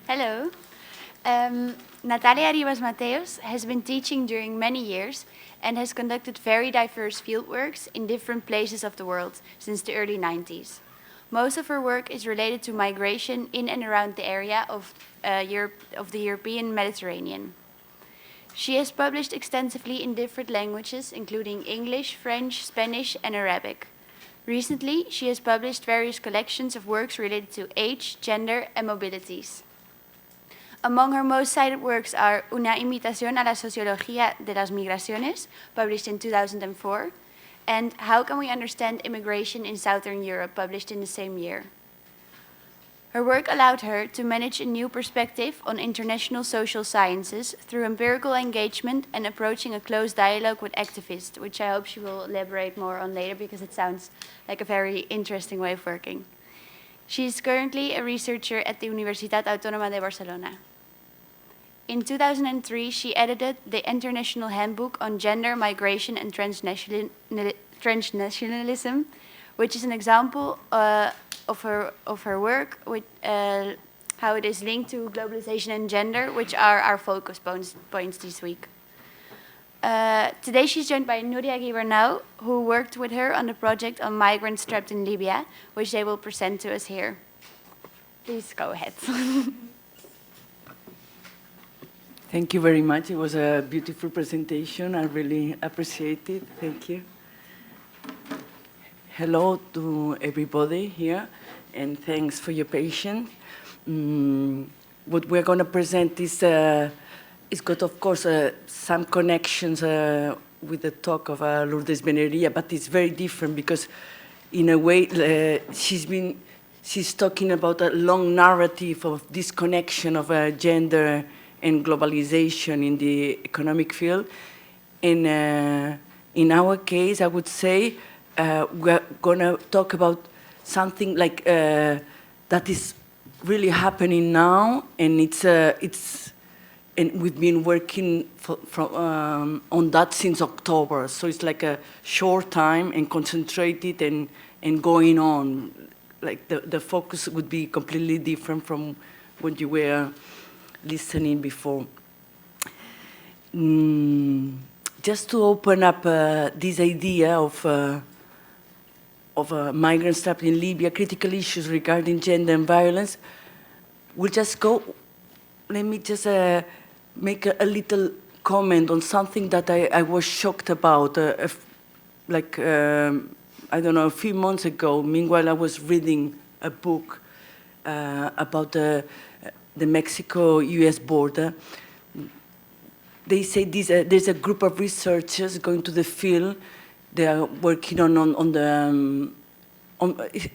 Hello. Natalia Ribas-Mateos has been teaching during many years and has conducted very diverse fieldworks in different places of the world since the early 90s. Most of her work is related to migration in and around the area of the European Mediterranean. She has published extensively in different languages, including English, French, Spanish, and Arabic. Recently, she has published various collections of works related to age, gender, and mobilities. Among her most cited works are Una invitación a la sociología de las migraciones, published in 2004, and How Can We Understand Immigration in Southern Europe, published in the same year. Her work allowed her to manage a new perspective on international social sciences through empirical engagement and approaching a close dialogue with activists, which I hope she will elaborate more on later because it sounds like a very interesting way of working. She is currently a researcher at the Universitat Autónoma de Barcelona. In 2003, she edited the International Handbook on Gender, Migration and Transnationalism, which is an example of her work, with how it is linked to globalization and gender, which are our focus points this week. Today she's joined by Núria Gibernau, who worked with her on the project on migrants trapped in Libya, which they will present to us here. Please go ahead. Thank you very much. It was a beautiful presentation. I really appreciate it. Thank you. Hello to everybody here, and thanks for your patience. What we're going to present is got, of course, some connections with the talk of Lourdes Beneria, but it's very different because, in a way, she's talking about a long narrative of this connection of gender and globalization in the economic field. And in our case, I would say we're going to talk about something like that is really happening now, and and we've been working on that since October. So it's like a short time and concentrated and going on. Like the focus would be completely different from what you were listening before. Just to open up this idea of migrants trapped in Libya, critical issues regarding gender and violence, we'll just go. Let me just make a little comment on something that I was shocked about, I don't know, a few months ago. Meanwhile, I was reading a book about the Mexico-US border. They say there's a group of researchers going to the field. They are working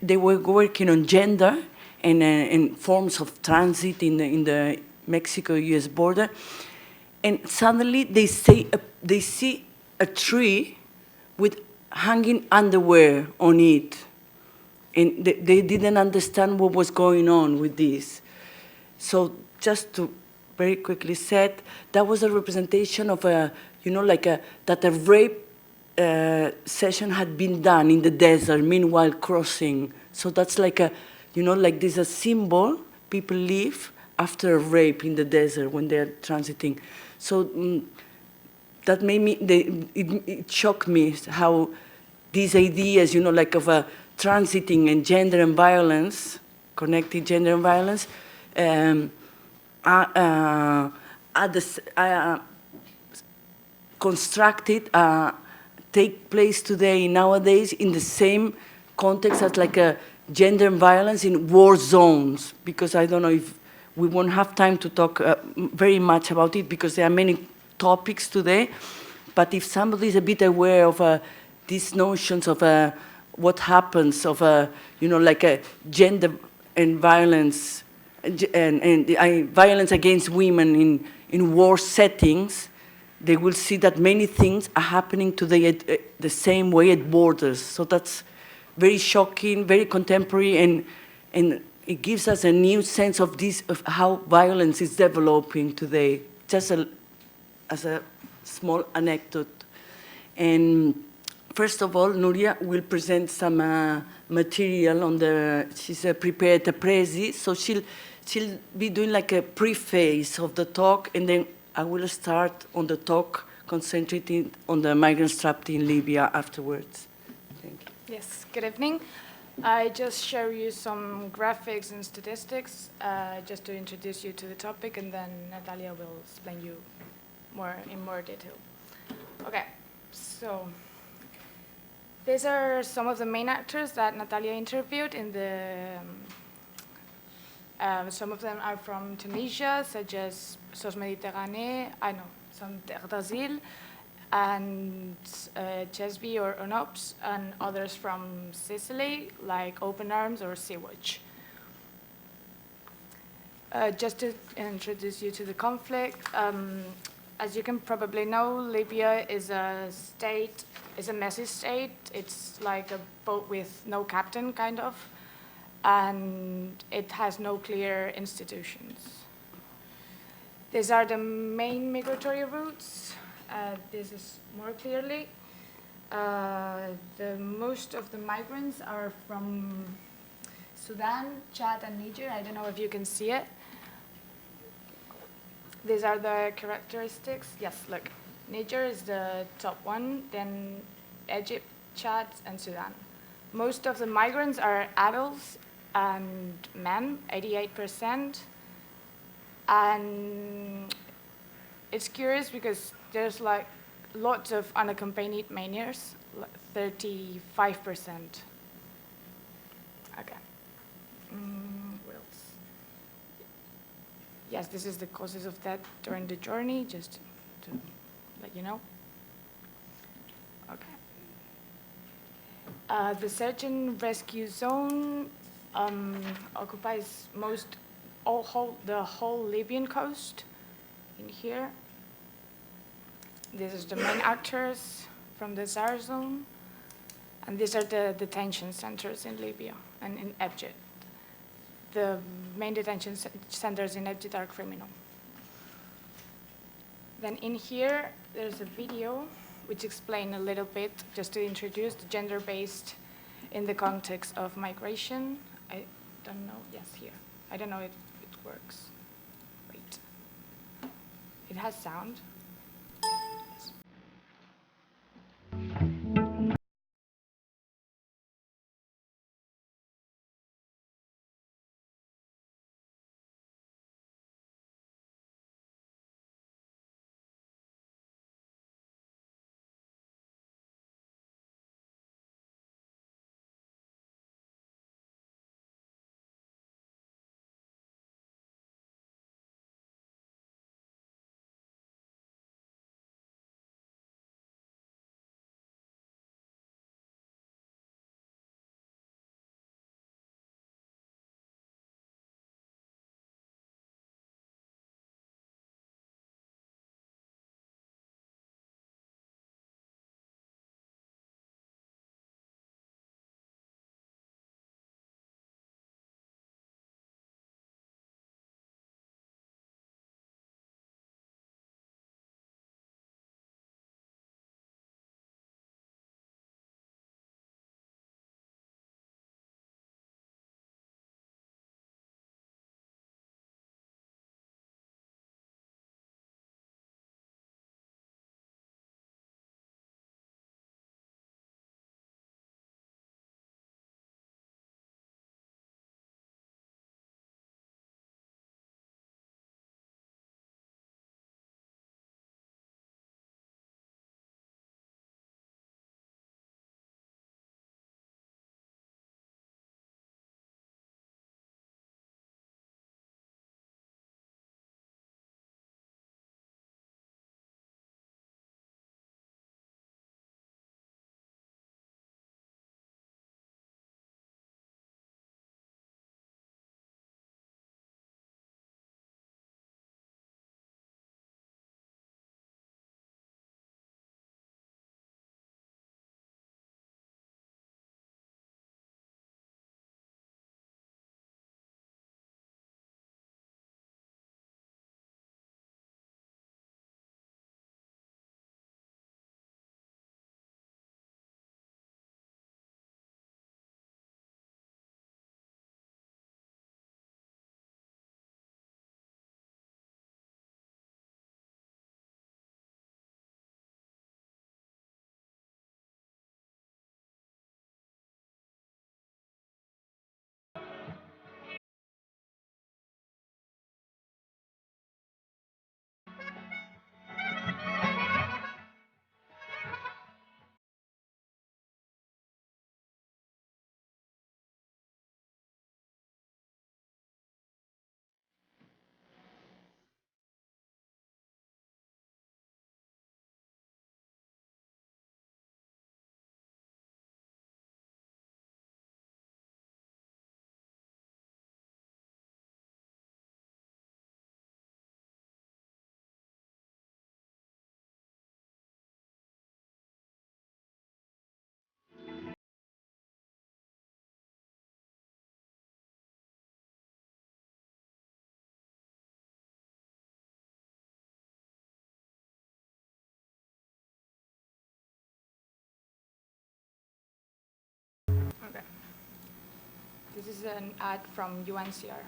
they were working on gender and forms of transit in the Mexico-US border, and suddenly they see a tree with hanging underwear on it, and they didn't understand what was going on with this. So just to very quickly said, that was a representation of that a rape session had been done in the desert, meanwhile crossing. So that's like there's a symbol people live after a rape in the desert when they're transiting. So that made me, it shocked me how these ideas, of transiting and gender and violence, connected gender and violence, constructed, take place today, nowadays, in the same context as like a gender and violence in war zones, because I don't know if we won't have time to talk very much about it because there are many topics today, but if somebody is a bit aware of these notions of what happens of, like a gender and violence violence against women in war settings, they will see that many things are happening today the same way at borders. So that's very shocking, very contemporary, and it gives us a new sense of how violence is developing today. Just as a small anecdote. And first of all, Núria will present some material on she's prepared a presi, so she'll be doing like a preface of the talk, and then I will start on the talk, concentrating on the migrants trapped in Libya afterwards. Thank you. Yes, good evening. I just show you some graphics and statistics just to introduce you to the topic, and then Natalia will explain you in more detail. Okay, so these are some of the main actors that Natalia interviewed in the some of them are from Tunisia, such as SOS Méditerranée, some Terre d'Asile, and Chesby or UNOPS, and others from Sicily, like Open Arms or Sea-Watch. Just to introduce you to the conflict, as you can probably know, Libya is a messy state. It's like a boat with no captain, kind of, and it has no clear institutions. These are the main migratory routes. This is more clearly. Most of the migrants are from Sudan, Chad, and Niger. I don't know if you can see it. These are the characteristics. Yes, look. Niger is the top one, then Egypt, Chad, and Sudan. Most of the migrants are adults and men, 88%. And it's curious because there's like lots of unaccompanied minors, 35%. Okay. What else? Yes, this is the causes of death during the journey, just to let you know. Okay. The search and rescue zone occupies the whole Libyan coast in here. These are the main actors from the SAR zone, and these are the detention centers in Libya and in Egypt. The main detention centers in Egypt are criminal. Then in here, there's a video which explains a little bit, just to introduce the gender-based in the context of migration. I don't know, yes, here. I don't know if it works. Wait. It has sound. This is an ad from UNCR.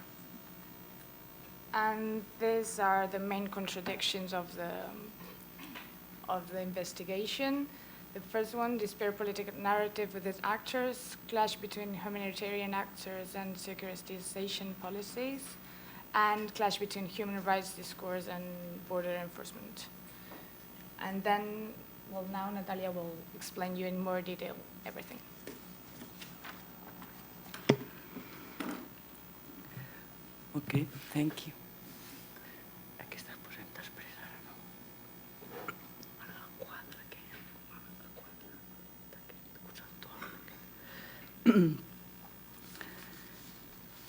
And these are the main contradictions of the investigation. The first one, despair political narrative with its actors, clash between humanitarian actors and securitization policies, and clash between human rights discourse and border enforcement. And then, well, now Natalia will explain you in more detail everything. Okay, thank you.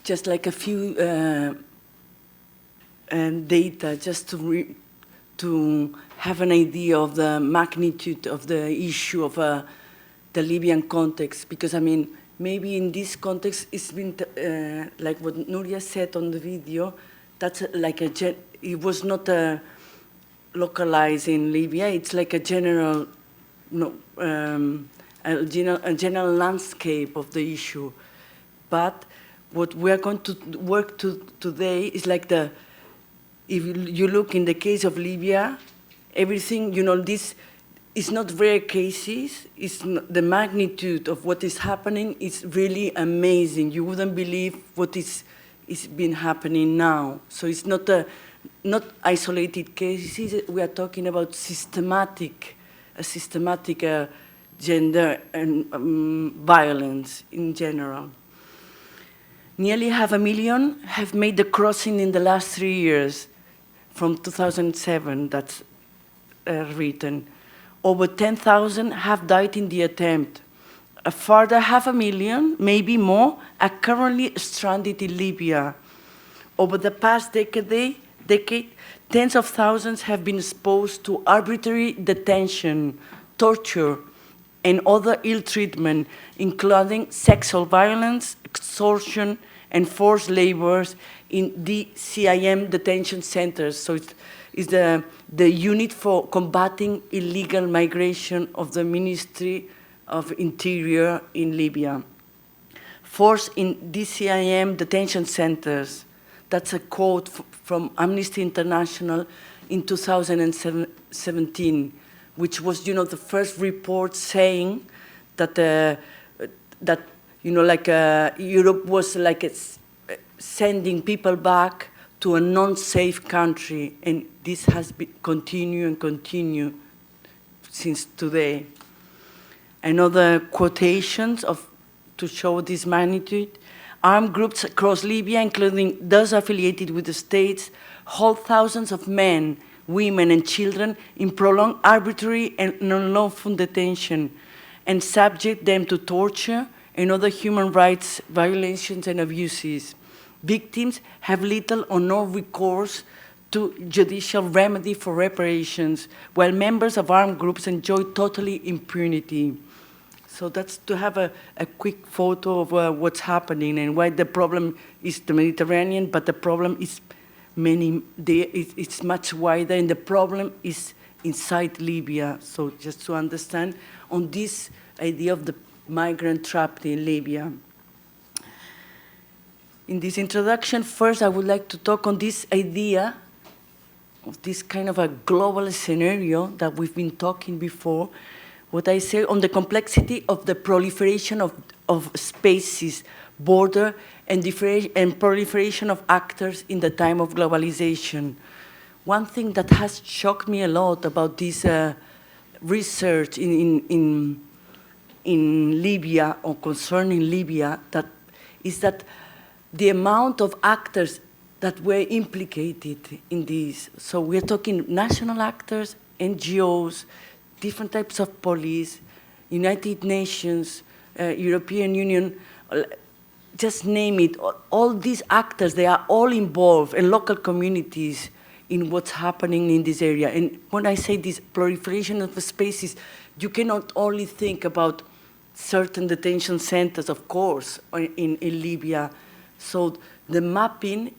Just like a few data, just to have an idea of the magnitude of the issue of the Libyan context, because I mean, maybe in this context, it's been like what Núria said on the video. That's like it was not localized in Libya. It's like a general, a general landscape of the issue. But what we're going to work today is like if you look in the case of Libya, everything, this is not rare cases. It's not, the magnitude of what is happening is really amazing. You wouldn't believe what is been happening now. So it's not isolated cases. We are talking about systematic gender and violence in general. Nearly 500,000 have made the crossing in the last 3 years, from 2007, that's written. Over 10,000 have died in the attempt. A further 500,000, maybe more, are currently stranded in Libya. Over the past decade, tens of thousands have been exposed to arbitrary detention, torture, and other ill treatment, including sexual violence, extortion, and forced labor in the CIM detention centers. So it's the unit for combating illegal migration of the Ministry of Interior in Libya. Forced in DCIM detention centers. That's a quote from Amnesty International in 2017, which was, the first report saying that Europe was like sending people back to a non-safe country, and this has been continue since today. Another quotations to show this magnitude. Armed groups across Libya, including those affiliated with the states, hold thousands of men, women, and children in prolonged arbitrary and unlawful detention, and subject them to torture and other human rights violations and abuses. Victims have little or no recourse to judicial remedy for reparations, while members of armed groups enjoy totally impunity. So that's to have a quick photo of what's happening and why the problem is the Mediterranean, but the problem is it's much wider, and the problem is inside Libya. So just to understand on this idea of the migrant trapped in Libya. In this introduction, first I would like to talk on this idea of this kind of a global scenario that we've been talking before, what I say on the complexity of the proliferation of spaces, border, and proliferation of actors in the time of globalization. One thing that has shocked me a lot about this research in Libya, or concerning Libya, is that the amount of actors that were implicated in this. So we're talking national actors, NGOs, different types of police, United Nations, European Union, just name it. All these actors, they are all involved, and local communities in what's happening in this area. And when I say this proliferation of the spaces, you cannot only think about certain detention centers, of course, in Libya. So the mapping,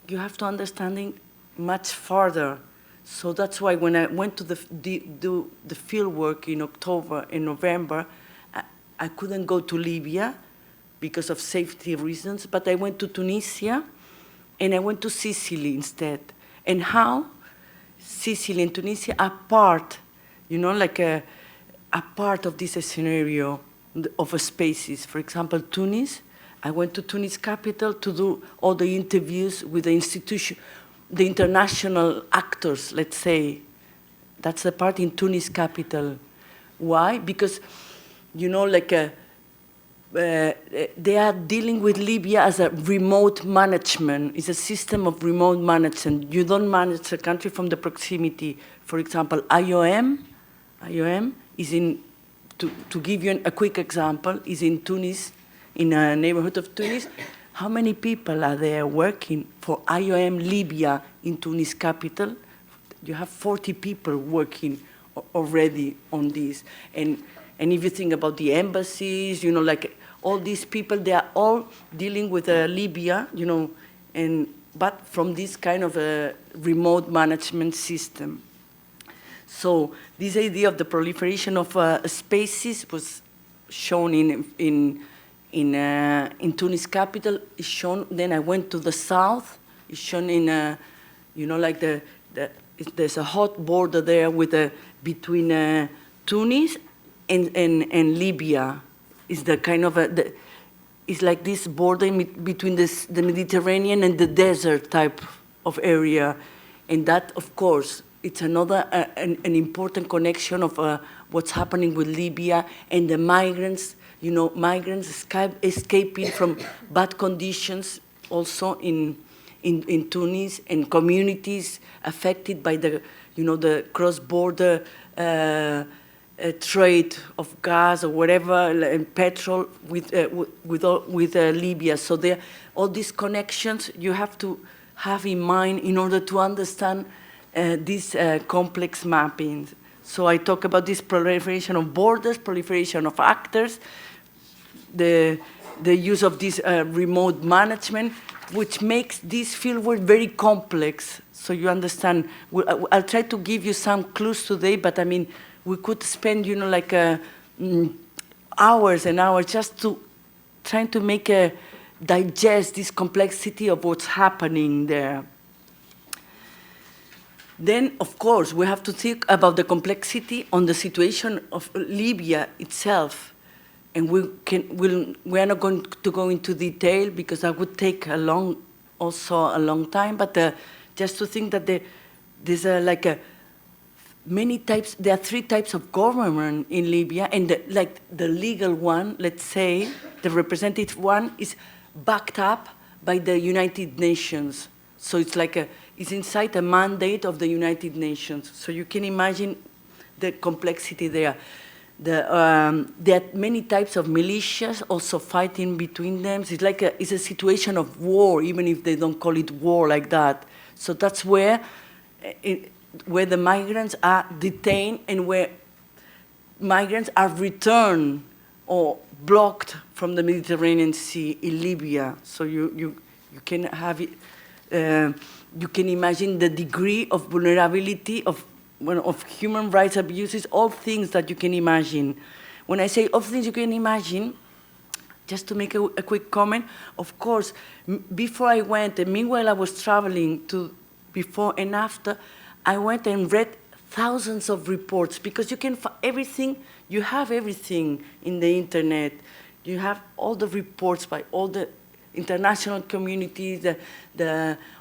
you have to understand it much further. So that's why when I went to do the field work in October and November, I couldn't go to Libya because of safety reasons, but I went to Tunisia and I went to Sicily instead. And how Sicily and Tunisia are part, like a part of this scenario of spaces. For example, Tunis, I went to Tunis capital to do all the interviews with the institution, the international actors, let's say. That's the part in Tunis capital. Why? Because, they are dealing with Libya as a remote management. It's a system of remote management. You don't manage a country from the proximity. For example, IOM is in, to give you a quick example, is in Tunis, in a neighborhood of Tunis. How many people are there working for IOM Libya in Tunis capital? You have 40 people working already on this. And if you think about the embassies, all these people, they are all dealing with Libya, but from this kind of a remote management system. So this idea of the proliferation of spaces was shown in Tunis capital. Is shown. Then I went to the south. It's shown in, there's a hot border there with between Tunis and Libya. Is the kind of it's like this border between the Mediterranean and the desert type of area, and that, of course, it's another an important connection of what's happening with Libya and the migrants. Migrants escaping from bad conditions, also in Tunis, and communities affected by the cross-border trade of gas or whatever, and petrol with Libya. So all these connections you have to have in mind in order to understand these complex mappings. So I talk about this proliferation of borders, proliferation of actors, the use of this remote management, which makes this fieldwork very complex. So you understand. I'll try to give you some clues today, but I mean, we could spend, hours and hours just to trying to make digest this complexity of what's happening there. Then, of course, we have to think about the complexity on the situation of Libya itself. And we are not going to go into detail because that would take a long time, but just to think that there's many types, there are 3 types of government in Libya, and the legal one, let's say, the representative one is backed up by the United Nations. So it's it's inside a mandate of the United Nations. So you can imagine the complexity there. There are many types of militias also fighting between them. It's a situation of war, even if they don't call it war like that. So that's where the migrants are detained and where migrants are returned or blocked from the Mediterranean Sea in Libya. So you can have it, you can imagine the degree of vulnerability of human rights abuses, all things that you can imagine. When I say all things you can imagine, just to make a quick comment, of course, before I went, and meanwhile I was traveling to before and after, I went and read thousands of reports, because you can find everything, you have everything in the internet. You have all the reports by all the international community,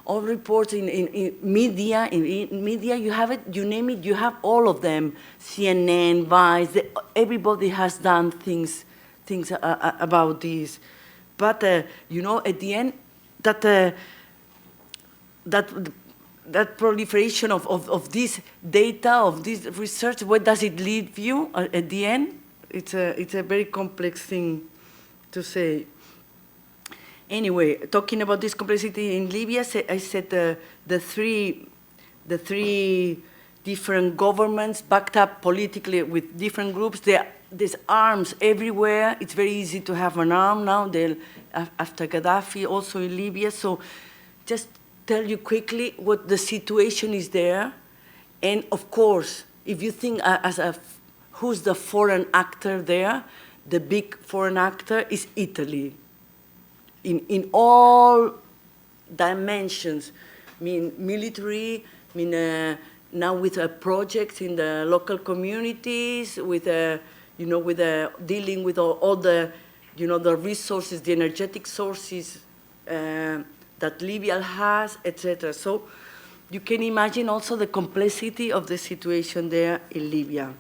all reports in media. In media, you have it, you name it, you have all of them. CNN, Vice, everybody has done things about this. But, at the end, that proliferation of this data, of this research, where does it lead you at the end? It's a very complex thing to say. Anyway, talking about this complexity in Libya, I said the three different governments backed up politically with different groups. There's arms everywhere. It's very easy to have an arm now. After Gaddafi, also in Libya. So just tell you quickly what the situation is there. And of course, if you think who's the foreign actor there, the big foreign actor is Italy. in all dimensions. I mean, military, I mean, now with projects in the local communities, with, with dealing with all the, the resources, the energetic sources that Libya has, etc. So you can imagine also the complexity of the situation there in Libya.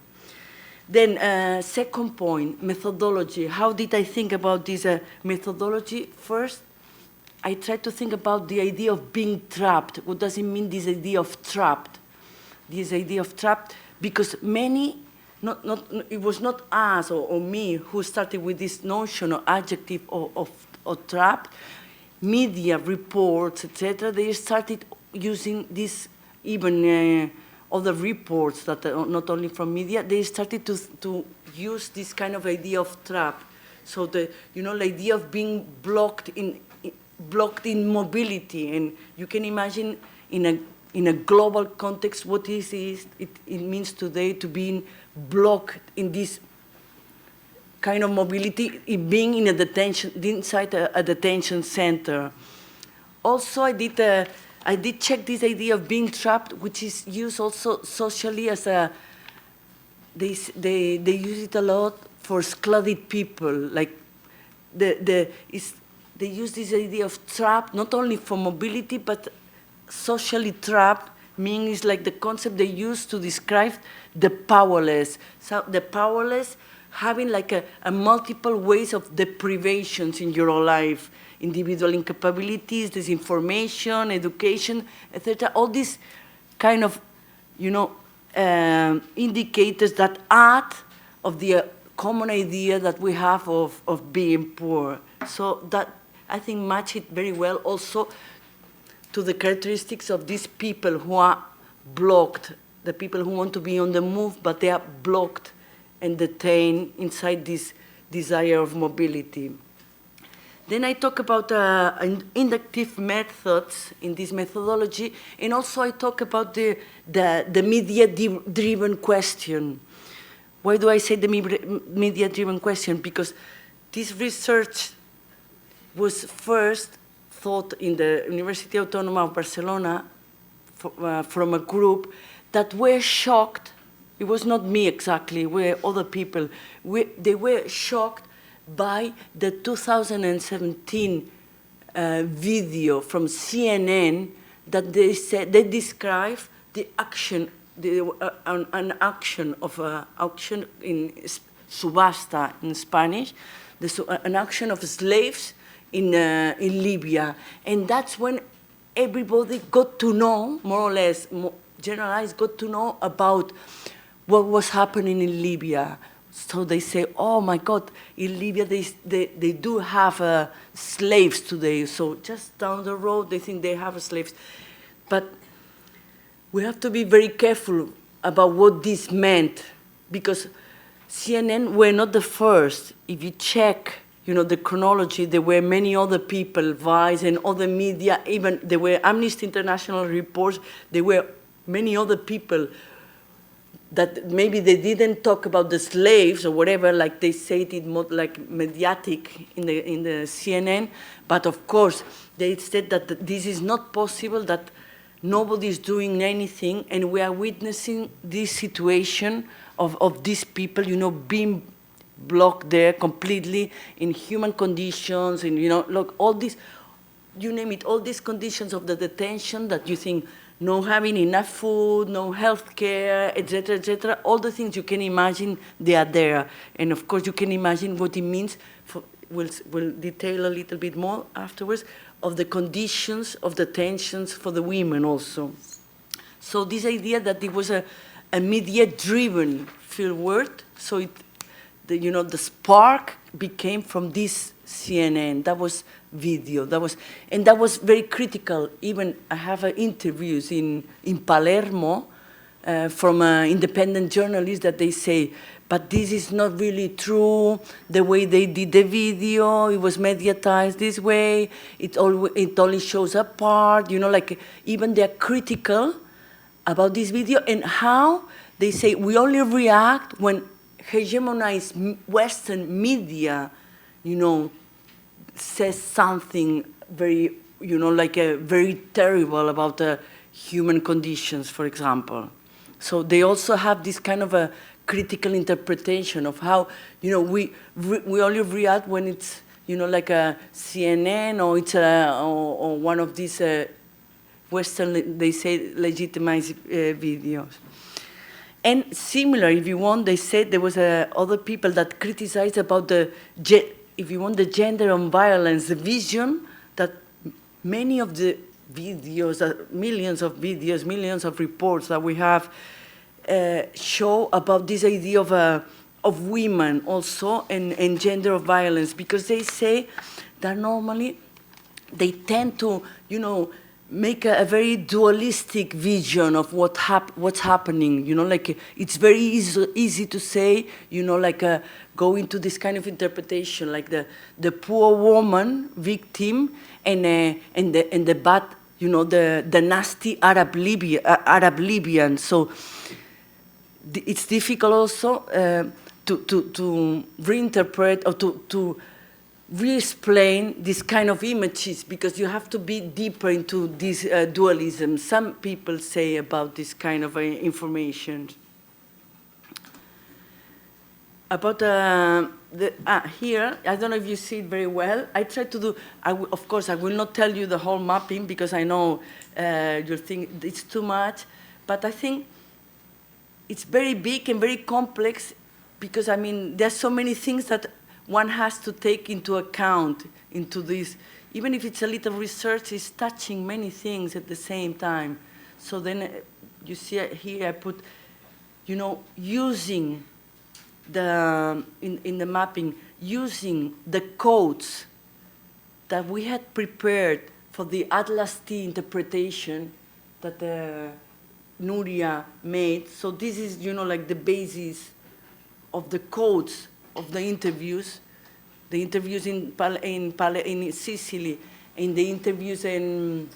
Then, second point, methodology. How did I think about this methodology? First, I tried to think about the idea of being trapped. What does it mean, this idea of trapped? This idea of trapped, because many, it was not us or me who started with this notion or adjective of trapped. Media reports, etc., they started using this, even other reports that are not only from media, they started to use this kind of idea of trap. So the idea of being blocked in mobility, and you can imagine in a global context what it means today to be blocked in this kind of mobility, being in a detention, inside a detention center. Also, I did check this idea of being trapped, which is used also socially as a, they use it a lot for excluded people, like they use this idea of trapped, not only for mobility, but socially trapped, meaning it's like the concept they use to describe the powerless. So the powerless having like a multiple ways of deprivations in your life, individual incapabilities, disinformation, education, etc. All these kind of, indicators that add of the common idea that we have of being poor. So that, I think, match it very well also to the characteristics of these people who are blocked, the people who want to be on the move, but they are blocked and detained inside this desire of mobility. Then I talk about inductive methods in this methodology, and also I talk about the media-driven question. Why do I say the media-driven question? Because this research was first thought in the University Autónoma of Barcelona from a group that were shocked. It was not me exactly, were other people. They were shocked by the 2017 video from CNN that they said, they describe the action, an action of auction in subasta in Spanish, an action of slaves in Libya. And that's when everybody got to know, more or less, generalized, got to know about what was happening in Libya. So they say, oh my God, in Libya they do have slaves today. So just down the road, they think they have slaves. But we have to be very careful about what this meant, because CNN were not the first. If you check, the chronology, there were many other people, Vice and other media, even there were Amnesty International reports, there were many other people that maybe they didn't talk about the slaves or whatever, like they said it more like mediatic in the CNN, but of course they said that this is not possible, that nobody is doing anything, and we are witnessing this situation of these people, being blocked there completely in human conditions, and look, all these, you name it, all these conditions of the detention that you think, no having enough food, no health care, etc., all the things you can imagine, they are there. And of course, you can imagine what it means, we'll detail a little bit more afterwards, of the conditions of detentions for the women also. So this idea that it was a media-driven fieldwork, so the spark became from this CNN, that was video, and that was very critical. Even I have interviews in Palermo from independent journalists that they say, but this is not really true, the way they did the video, it was mediatized this way, it only shows a part, like even they're critical about this video, and how they say we only react when hegemonized Western media, says something very, like very terrible about the human conditions, for example. So they also have this kind of a critical interpretation of how, we only react when it's, like a CNN or it's or one of these Western, they say, legitimized videos. And similar, if you want, they said there was other people that criticized about the, if you want, the gender and violence, the vision that many of the videos, millions of videos, millions of reports that we have show about this idea of women also and gender violence, because they say that normally they tend to, make a very dualistic vision of what's happening. Like it's very easy to say, like go into this kind of interpretation, like the poor woman victim and the bad, the nasty Arab Libyan. So it's difficult also to reinterpret or to re-explain this kind of images, because you have to be deeper into this dualism. Some people say about this kind of information. About here, I don't know if you see it very well. I try to do, of course, I will not tell you the whole mapping because I know you'll think it's too much, but I think it's very big and very complex because, I mean, there's so many things that one has to take into account into this. Even if it's a little research, it's touching many things at the same time. So then you see here I put, using the, in the mapping, using the codes that we had prepared for the Atlas T interpretation that Núria made. So this is, like the basis of the codes of the interviews in Sicily, and the interviews in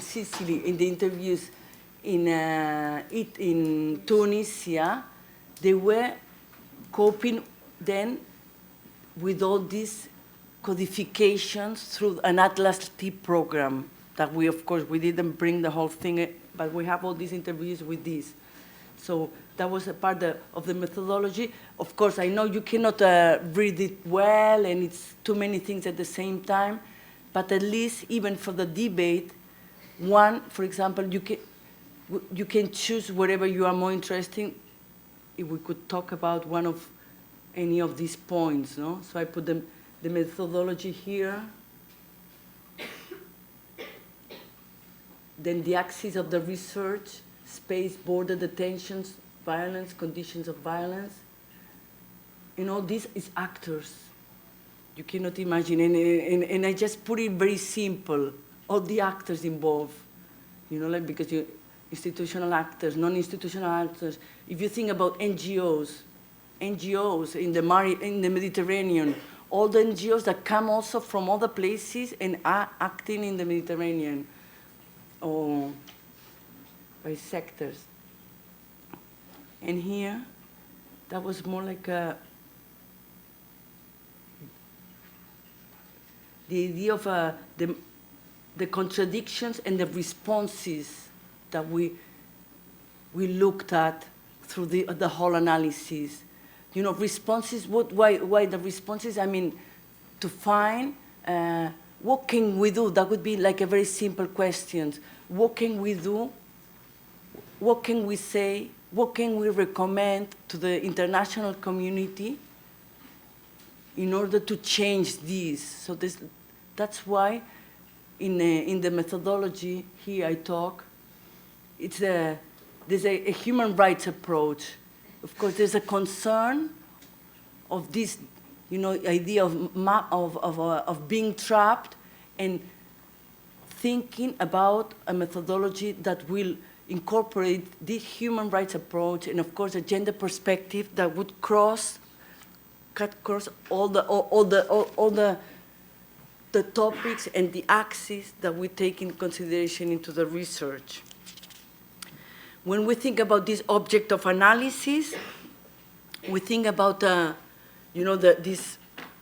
Sicily, in the interviews in Tunisia, they were coping then with all these codifications through an Atlas T program that we, of course, we didn't bring the whole thing, but we have all these interviews with this. So that was a part of the methodology. Of course, I know you cannot read it well, and it's too many things at the same time, but at least even for the debate, one, for example, you can choose whatever you are more interested in. If we could talk about one of any of these points, no? So I put the methodology here. Then the axis of the research, space, border detentions, violence, conditions of violence. This is actors. You cannot imagine, and I just put it very simple. All the actors involved, like because you institutional actors, non-institutional actors. If you think about NGOs in the Mediterranean, all the NGOs that come also from other places and are acting in the Mediterranean, or by sectors. And here, that was more like the idea of the contradictions and the responses that we looked at through the whole analysis. Responses, why the responses? I mean, to find what can we do? That would be like a very simple question. What can we do? What can we say? What can we recommend to the international community in order to change this? So that's why in the methodology here I talk, there's a human rights approach. Of course, there's a concern of this, idea of being trapped and thinking about a methodology that will incorporate this human rights approach and, of course, a gender perspective that would cut across all the topics and the axes that we take in consideration into the research. When we think about this object of analysis, we think about, this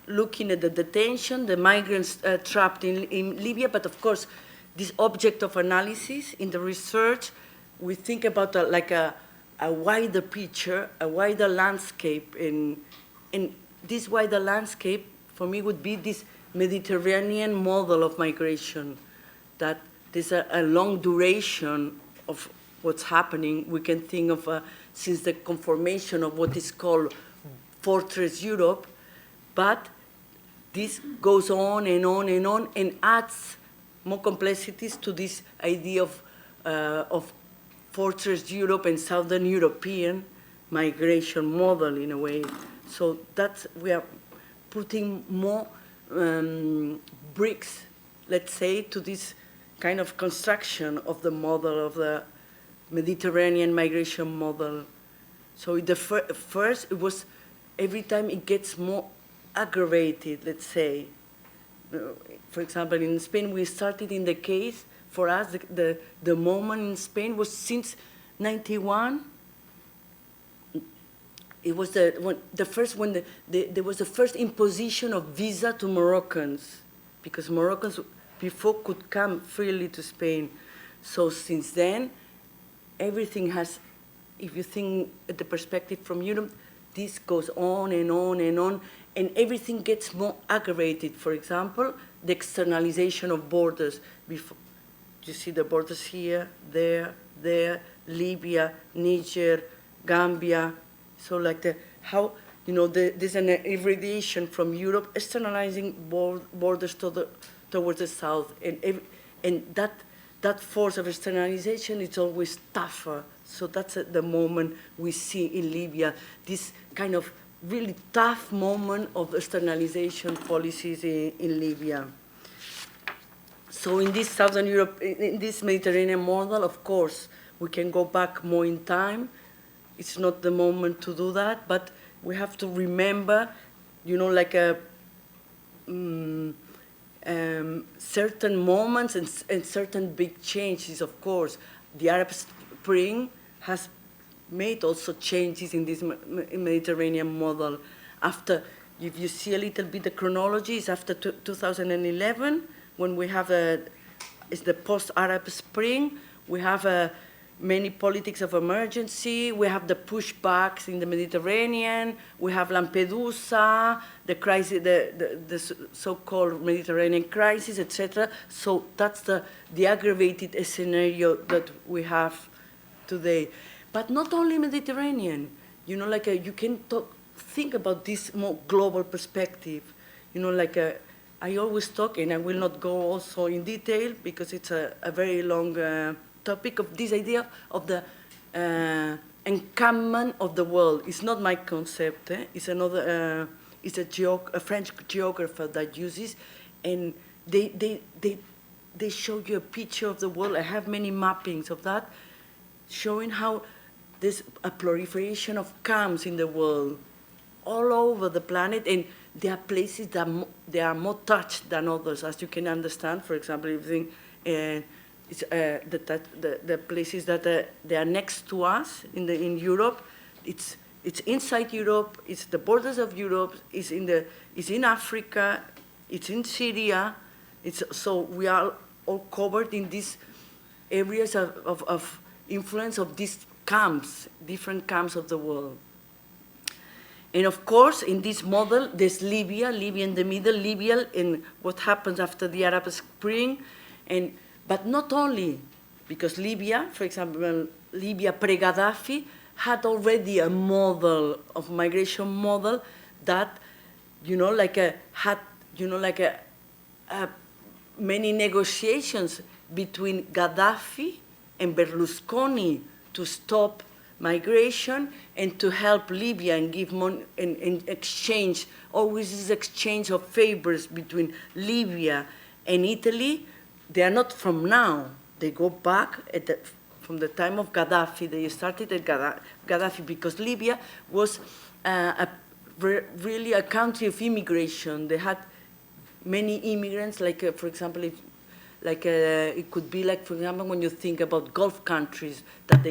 looking at the detention, the migrants trapped in Libya, but of course, this object of analysis in the research, we think about like a wider picture, a wider landscape, and this wider landscape, for me, would be this Mediterranean model of migration, that there's a long duration of what's happening. We can think of since the conformation of what is called Fortress Europe, but this goes on and on and on and adds more complexities to this idea of Fortress Europe and Southern European migration model in a way. So that's, we are putting more bricks, let's say, to this kind of construction of the model of the Mediterranean migration model. So the first, it was, every time it gets more aggravated, let's say. For example, in Spain, we started in the case, for us, the moment in Spain was since 91. It was there was the first imposition of visa to Moroccans, because Moroccans before could come freely to Spain. So since then, everything has, if you think at the perspective from Europe, this goes on and on and on, and everything gets more aggravated. For example, the externalization of borders. Before, you see the borders here, there, Libya, Niger, Gambia. So like how, there's an irradiation from Europe externalizing borders towards the south. And that force of externalization is always tougher. So that's the moment we see in Libya, this kind of really tough moment of externalization policies in Libya. So in this Southern Europe, in this Mediterranean model, of course, we can go back more in time. It's not the moment to do that, but we have to remember, like certain moments and certain big changes, of course. The Arab Spring has made also changes in this Mediterranean model. After, if you see a little bit the chronology, it's after 2011, when we have it's the post-Arab Spring, we have many politics of emergency, we have the pushbacks in the Mediterranean, we have Lampedusa, the crisis, the so-called Mediterranean crisis, etc. So that's the aggravated scenario that we have today. But not only Mediterranean, you can think about this more global perspective. I always talk, and I will not go also in detail because it's a very long topic, of this idea of the encampment of the world. It's not my concept. It's another. It's a French geographer that uses, and they show you a picture of the world. I have many mappings of that, showing how there's a proliferation of camps in the world, all over the planet, and there are places that they are more touched than others, as you can understand. For example, if you think it's the places that they are next to us in Europe, it's inside Europe, it's the borders of Europe, it's in Africa, it's in Syria. So we are all covered in these areas of influence of these camps, different camps of the world. And of course, in this model, there's Libya in the middle, Libya, and what happens after the Arab Spring, but not only, because Libya, for example, Libya pre-Gaddafi had already a model of migration model that, had many negotiations between Gaddafi and Berlusconi to stop migration and to help Libya and give money and exchange, always this exchange of favors between Libya and Italy. They are not from now. They go back from the time of Gaddafi. They started at Gaddafi because Libya was really a country of immigration. They had many immigrants, for example, it could be like, for example, when you think about Gulf countries, that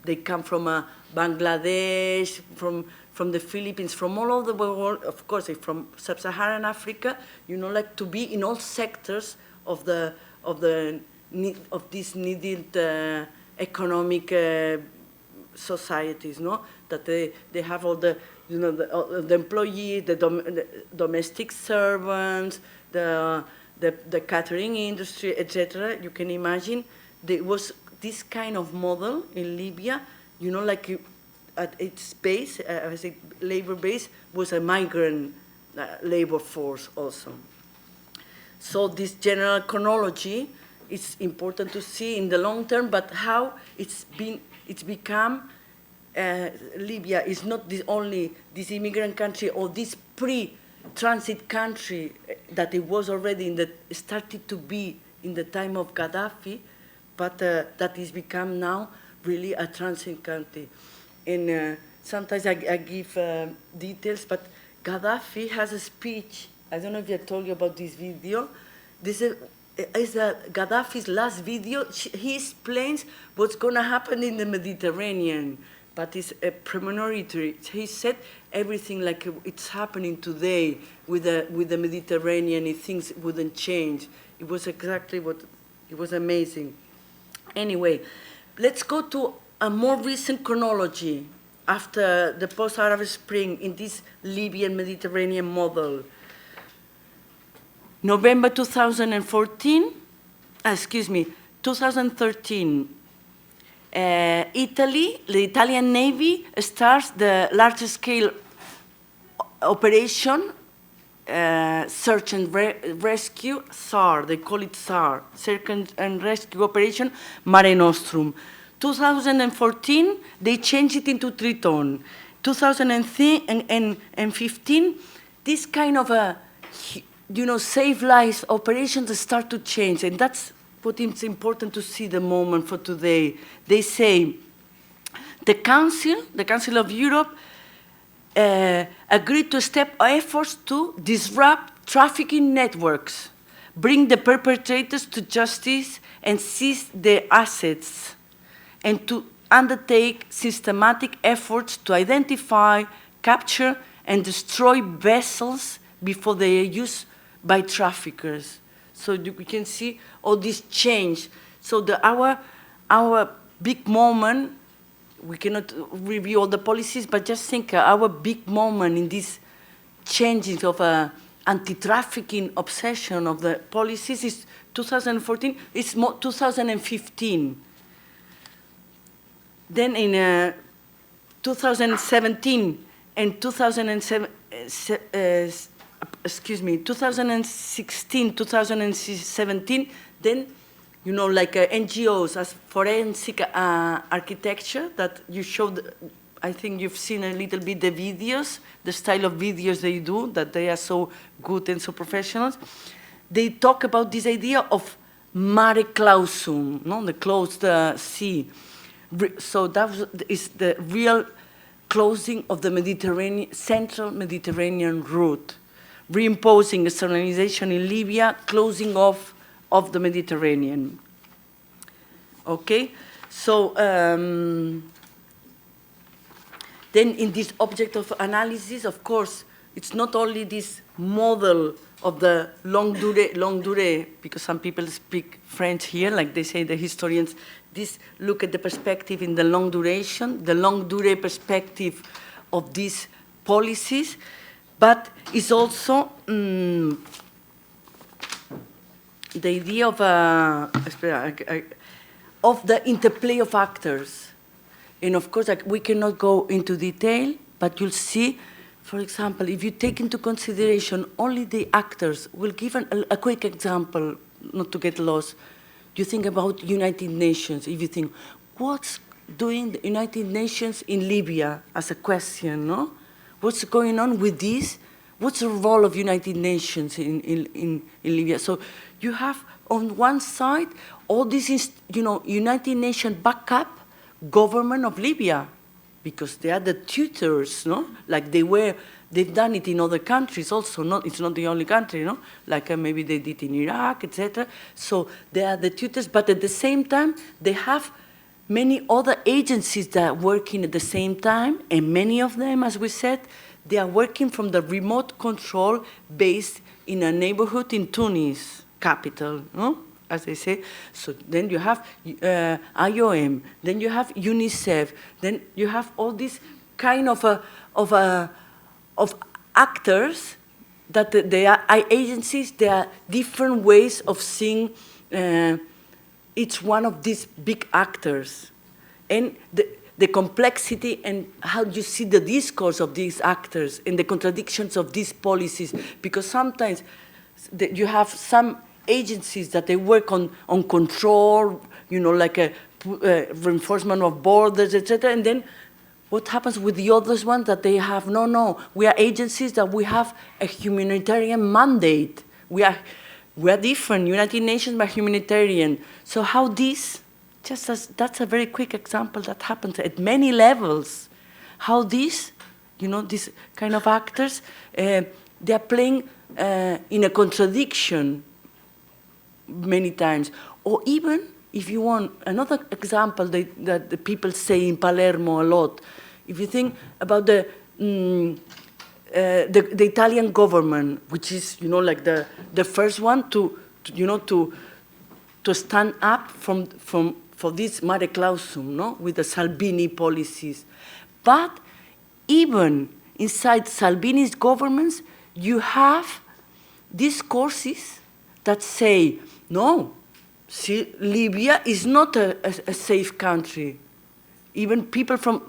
they come from Bangladesh, from from the Philippines, from all over the world, of course, from sub-Saharan Africa, like to be in all sectors of these needed economic societies, no? That they have all the, the employees, the domestic servants, the catering industry, etc. You can imagine there was this kind of model in Libya, like at its base, as a labor base, was a migrant labor force also. So this general chronology is important to see in the long term, but how it's become, Libya is not only this immigrant country or this pre-transit country that it was already started to be in the time of Gaddafi, but that is become now really a transit country. And sometimes I give details, but Gaddafi has a speech. I don't know if I told you about this video. This is Gaddafi's last video. He explains what's going to happen in the Mediterranean, but it's a preliminary. He said everything like it's happening today with the Mediterranean. If things wouldn't change, it was exactly what. It was amazing. Anyway, let's go to a more recent chronology after the post-Arab Spring in this Libyan Mediterranean model. November 2013, Italy, the Italian Navy starts the largest scale operation, search and rescue, SAR, they call it SAR, Search and Rescue Operation Mare Nostrum. 2014, they changed it into Triton. 2015, this kind of save lives operations start to change, and that's what is important to see the moment for today. They say the Council of Europe agreed to step efforts to disrupt trafficking networks, bring the perpetrators to justice and seize their assets, and to undertake systematic efforts to identify, capture, and destroy vessels before they are used by traffickers. So we can see all this change. So our big moment, we cannot review all the policies, but just think our big moment in this changing of anti-trafficking obsession of the policies is 2014, it's more 2015. Then in 2017 and 2016, 2017, then, like NGOs as forensic architecture that you showed, I think you've seen a little bit the videos, the style of videos they do, that they are so good and so professional. They talk about this idea of mare clausum, the closed sea. So that is the real closing of the Mediterranean, central Mediterranean route, reimposing externalization in Libya, closing off of the Mediterranean. Okay, so then in this object of analysis, of course, it's not only this model of the longue durée, because some people speak French here, like they say the historians, this look at the perspective in the long duration, the longue durée perspective of these policies, but it's also the idea of the interplay of actors. And of course, we cannot go into detail, but you'll see, for example, if you take into consideration only the actors, we'll give a quick example, not to get lost. You think about United Nations, if you think, what's doing the United Nations in Libya as a question, no? What's going on with this? What's the role of United Nations in Libya? So you have on one side all this, United Nations backup government of Libya, because they are the tutors, no? Like they've done it in other countries also. It's not the only country, no? Like maybe they did in Iraq, etc. So they are the tutors, but at the same time they have many other agencies that are working at the same time, and many of them, as we said, they are working from the remote control based in a neighborhood in Tunis, capital, no? As they say. So then you have IOM, then you have UNICEF, then you have all these kind of actors that they are agencies. There are different ways of seeing each one of these big actors, and the complexity and how you see the discourse of these actors and the contradictions of these policies, because sometimes you have some agencies that they work on control, like reinforcement of borders, etc. And then what happens with the others ones that they have, no, we are agencies that we have a humanitarian mandate. We are different, United Nations, but humanitarian. So how this, that's a very quick example that happens at many levels. How these kind of actors, they are playing in a contradiction many times. Or even, if you want, another example that the people say in Palermo a lot, if you think about the Italian government, which is, like the first one to stand up for this mare clausum, no, with the Salvini policies. But even inside Salvini's governments, you have discourses that say, no, see, Libya is not a safe country. Even people from,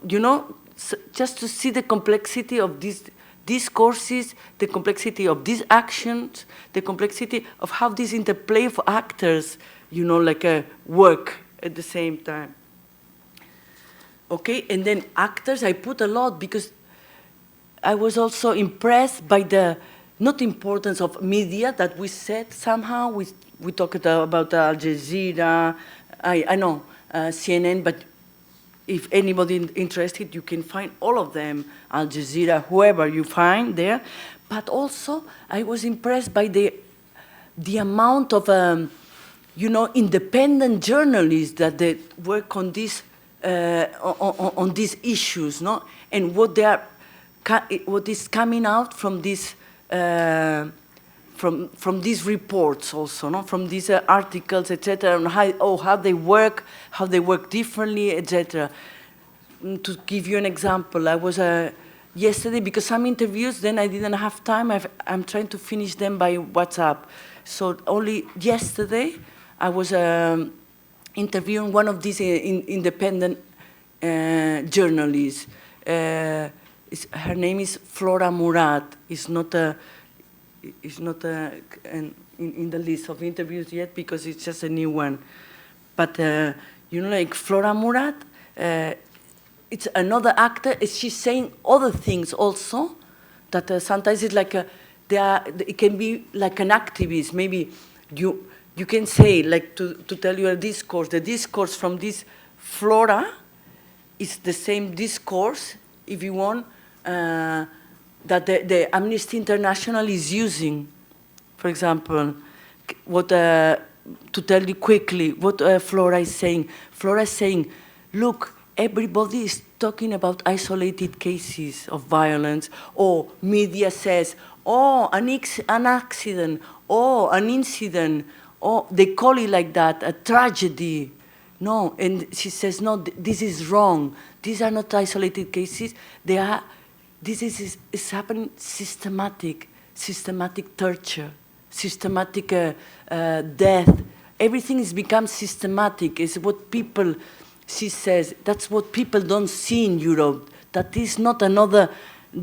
just to see the complexity of these discourses, the complexity of these actions, the complexity of how this interplay of actors, work at the same time. Okay, and then actors, I put a lot because I was also impressed by the not importance of media that we said somehow. We talked about Al Jazeera, I know, CNN, but if anybody interested, you can find all of them, Al Jazeera, whoever you find there. But also, I was impressed by the amount of, independent journalists that they work on this, on these issues, no? And what is coming out from this. From these reports also, no? From these articles, etc., and how they work differently, etc. To give you an example, I was yesterday, because some interviews, then I didn't have time. I'm trying to finish them by WhatsApp. So only yesterday, I was interviewing one of these independent journalists. Her name is Flora Murad. It's not in the list of interviews yet because it's just a new one. But, like Flora Murad, it's another actor. She's saying other things also that sometimes it's like it can be like an activist. Maybe you can say, like, to tell you a discourse. The discourse from this Flora is the same discourse, if you want, that the Amnesty International is using. For example, what to tell you quickly what Flora is saying. Flora is saying, look, everybody is talking about isolated cases of violence, or media says, oh, an accident, or an incident, or they call it like that, a tragedy. No, and she says, no, this is wrong. These are not isolated cases. They are. This is happening systematic torture, systematic death. Everything has become systematic. It's what people, she says, that's what people don't see in Europe. That is not another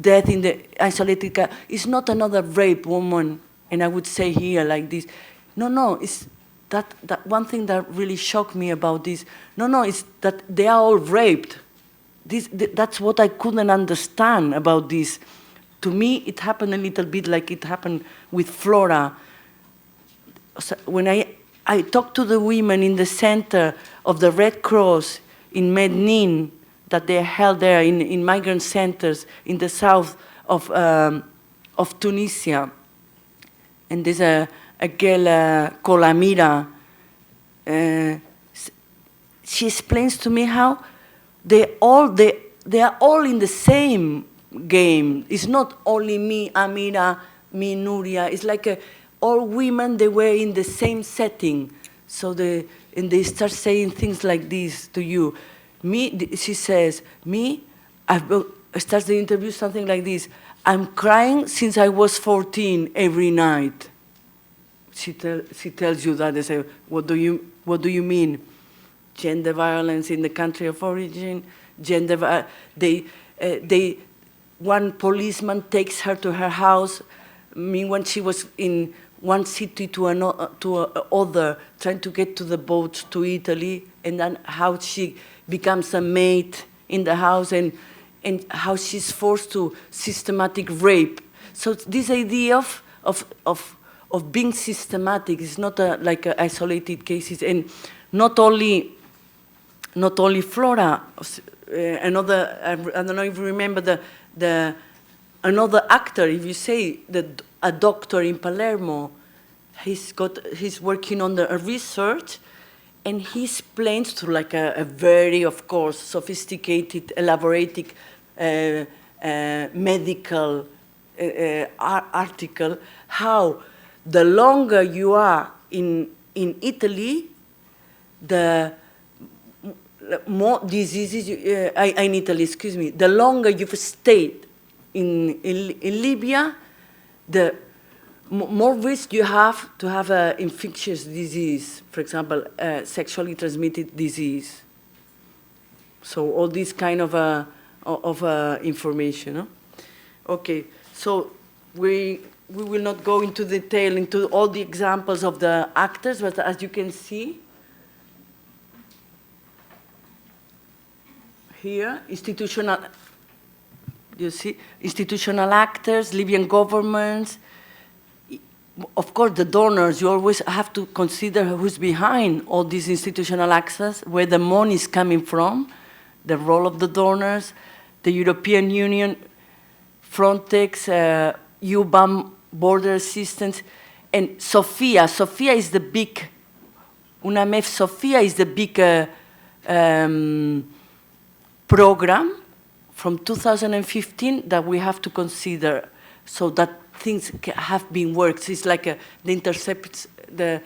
death in the isolated case. It's not another rape woman. And I would say here like this. No, it's that one thing that really shocked me about this. No, it's that they are all raped. That's what I couldn't understand about this. To me, it happened a little bit like it happened with Flora. So when I talked to the women in the center of the Red Cross in Medellin, that they held there in migrant centers in the south of Tunisia. And there's a girl called Amira. she explains to me how they are all in the same game. It's not only me, Amira, me, Núria. It's like all women, they were in the same setting. So and they start saying things like this to you. She says, starts the interview something like this. I'm crying since I was 14 every night. She tells you that. They say, what do you mean? Gender violence in the country of origin. One policeman takes her to her house. When she was in one city to another, trying to get to the boat to Italy, and then how she becomes a maid in the house, and how she's forced to systematic rape. So this idea of being systematic is not like isolated cases, and not only Flora. Another, I don't know if you remember another actor. If you say that a doctor in Palermo, he's working on a research, and he explains through like a very, of course, sophisticated, elaborated medical article, how the longer you are in Italy, the more diseases in Italy, excuse me, the longer you've stayed in Libya, the more risk you have to have an infectious disease, for example, sexually transmitted disease. So all this kind of information. No? Okay, so we will not go into detail into all the examples of the actors, but as you can see here, institutional actors, Libyan governments. Of course, the donors, you always have to consider who's behind all these institutional access, where the money is coming from, the role of the donors, the European Union, Frontex, UBAM, border assistance, and Sophia. Sophia is the big, UNAMEF Sophia is the big program from 2015 that we have to consider, so that things have been worked. It's like the intercepts, the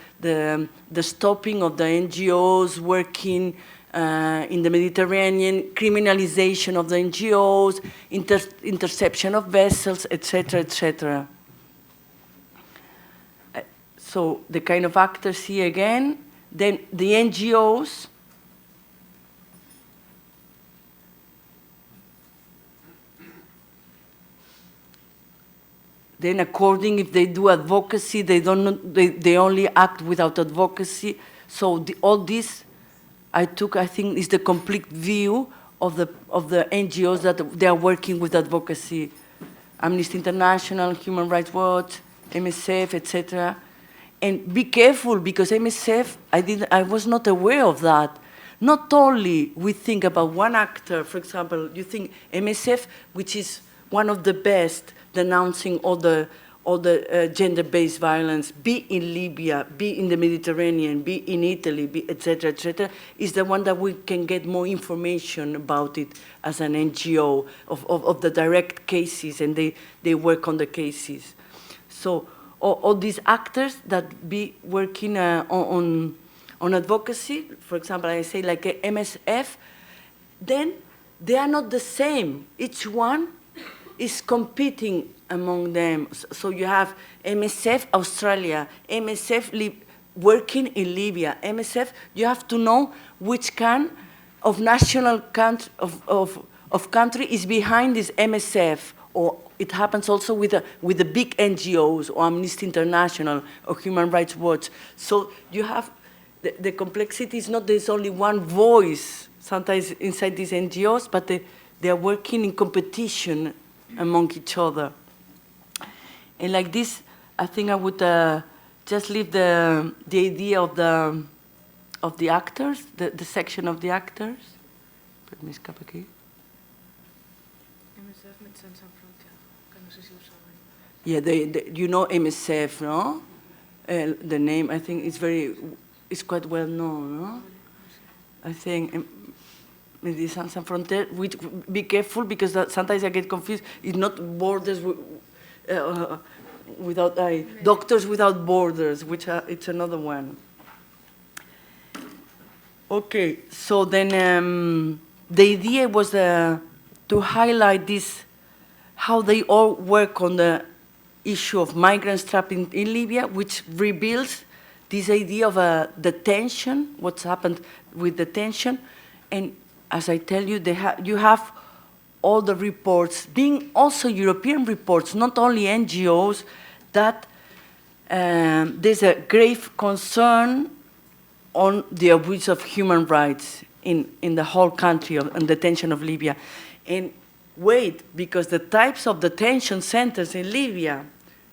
stopping of the NGOs working in the Mediterranean, criminalization of the NGOs, interception of vessels, etc., etc. So the kind of actors here again. Then the NGOs. Then, according if they do advocacy, they only act without advocacy. So all this, I think, is the complete view of the NGOs that they are working with advocacy. Amnesty International, Human Rights Watch, MSF, etc. And be careful, because MSF, I was not aware of that. Not only we think about one actor, for example, you think MSF, which is one of the best, denouncing all the gender-based violence, be in Libya, be in the Mediterranean, be in Italy, etc., is the one that we can get more information about it as an NGO of the direct cases, and they work on the cases. So all these actors that be working on advocacy, for example, I say like MSF, then they are not the same. Each one is competing among them. So you have MSF Australia, MSF working in Libya, MSF, you have to know which kind of national country, of country is behind this MSF, or it happens also with the big NGOs, or Amnesty International, or Human Rights Watch. So you have, the complexity is not there's only one voice, sometimes inside these NGOs, but they are working in competition among each other. And like this, I think I would just leave the idea of the actors, the section of the actors. Let me escape aquí. Yeah, you know MSF, no? The name, I think, it's quite well known, no? I think. Medicine Sans Frontières, which, be careful because sometimes I get confused. It's not borders without Doctors Without Borders, which it's another one. Okay, so then the idea was to highlight this, how they all work on the issue of migrants trapped in Libya, which reveals this idea of detention, what's happened with detention, and as I tell you, you have all the reports, being also European reports, not only NGOs, that there's a grave concern on the abuse of human rights in the whole country and detention of Libya. And wait, because the types of detention centers in Libya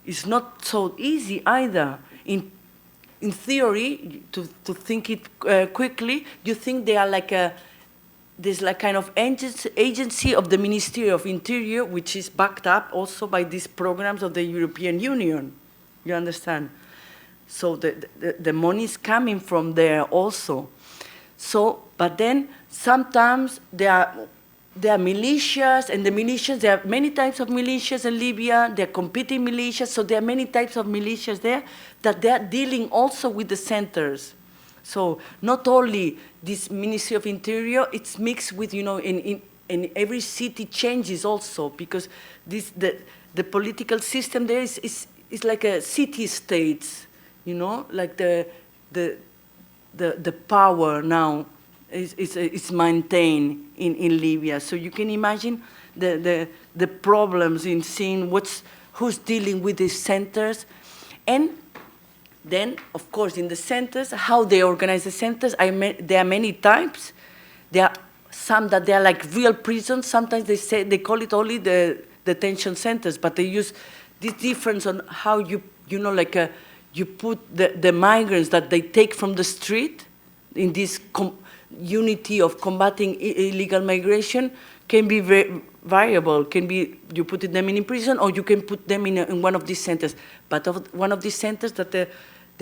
is not so easy either. In theory, to think it quickly, you think they are like there's like kind of agency of the Ministry of Interior, which is backed up also by these programs of the European Union. You understand? So the money is coming from there also. So, but then sometimes there are militias, and the militias, there are many types of militias in Libya, they're competing militias, so there are many types of militias there that they're dealing also with the centers. So not only this Ministry of Interior, it's mixed with, in every city changes also, because the political system there is like a city-states, like the power now is maintained in Libya. So you can imagine the problems in seeing who's dealing with these centers. And then, of course, in the centers, how they organize the centers, there are many types. There are some that they are like real prisons. Sometimes they call it only the detention centers, but they use this difference on how you put the migrants that they take from the street in this unity of combating illegal migration can be very variable. Can be you put them in prison, or you can put them in one of these centers. But one of these centers that there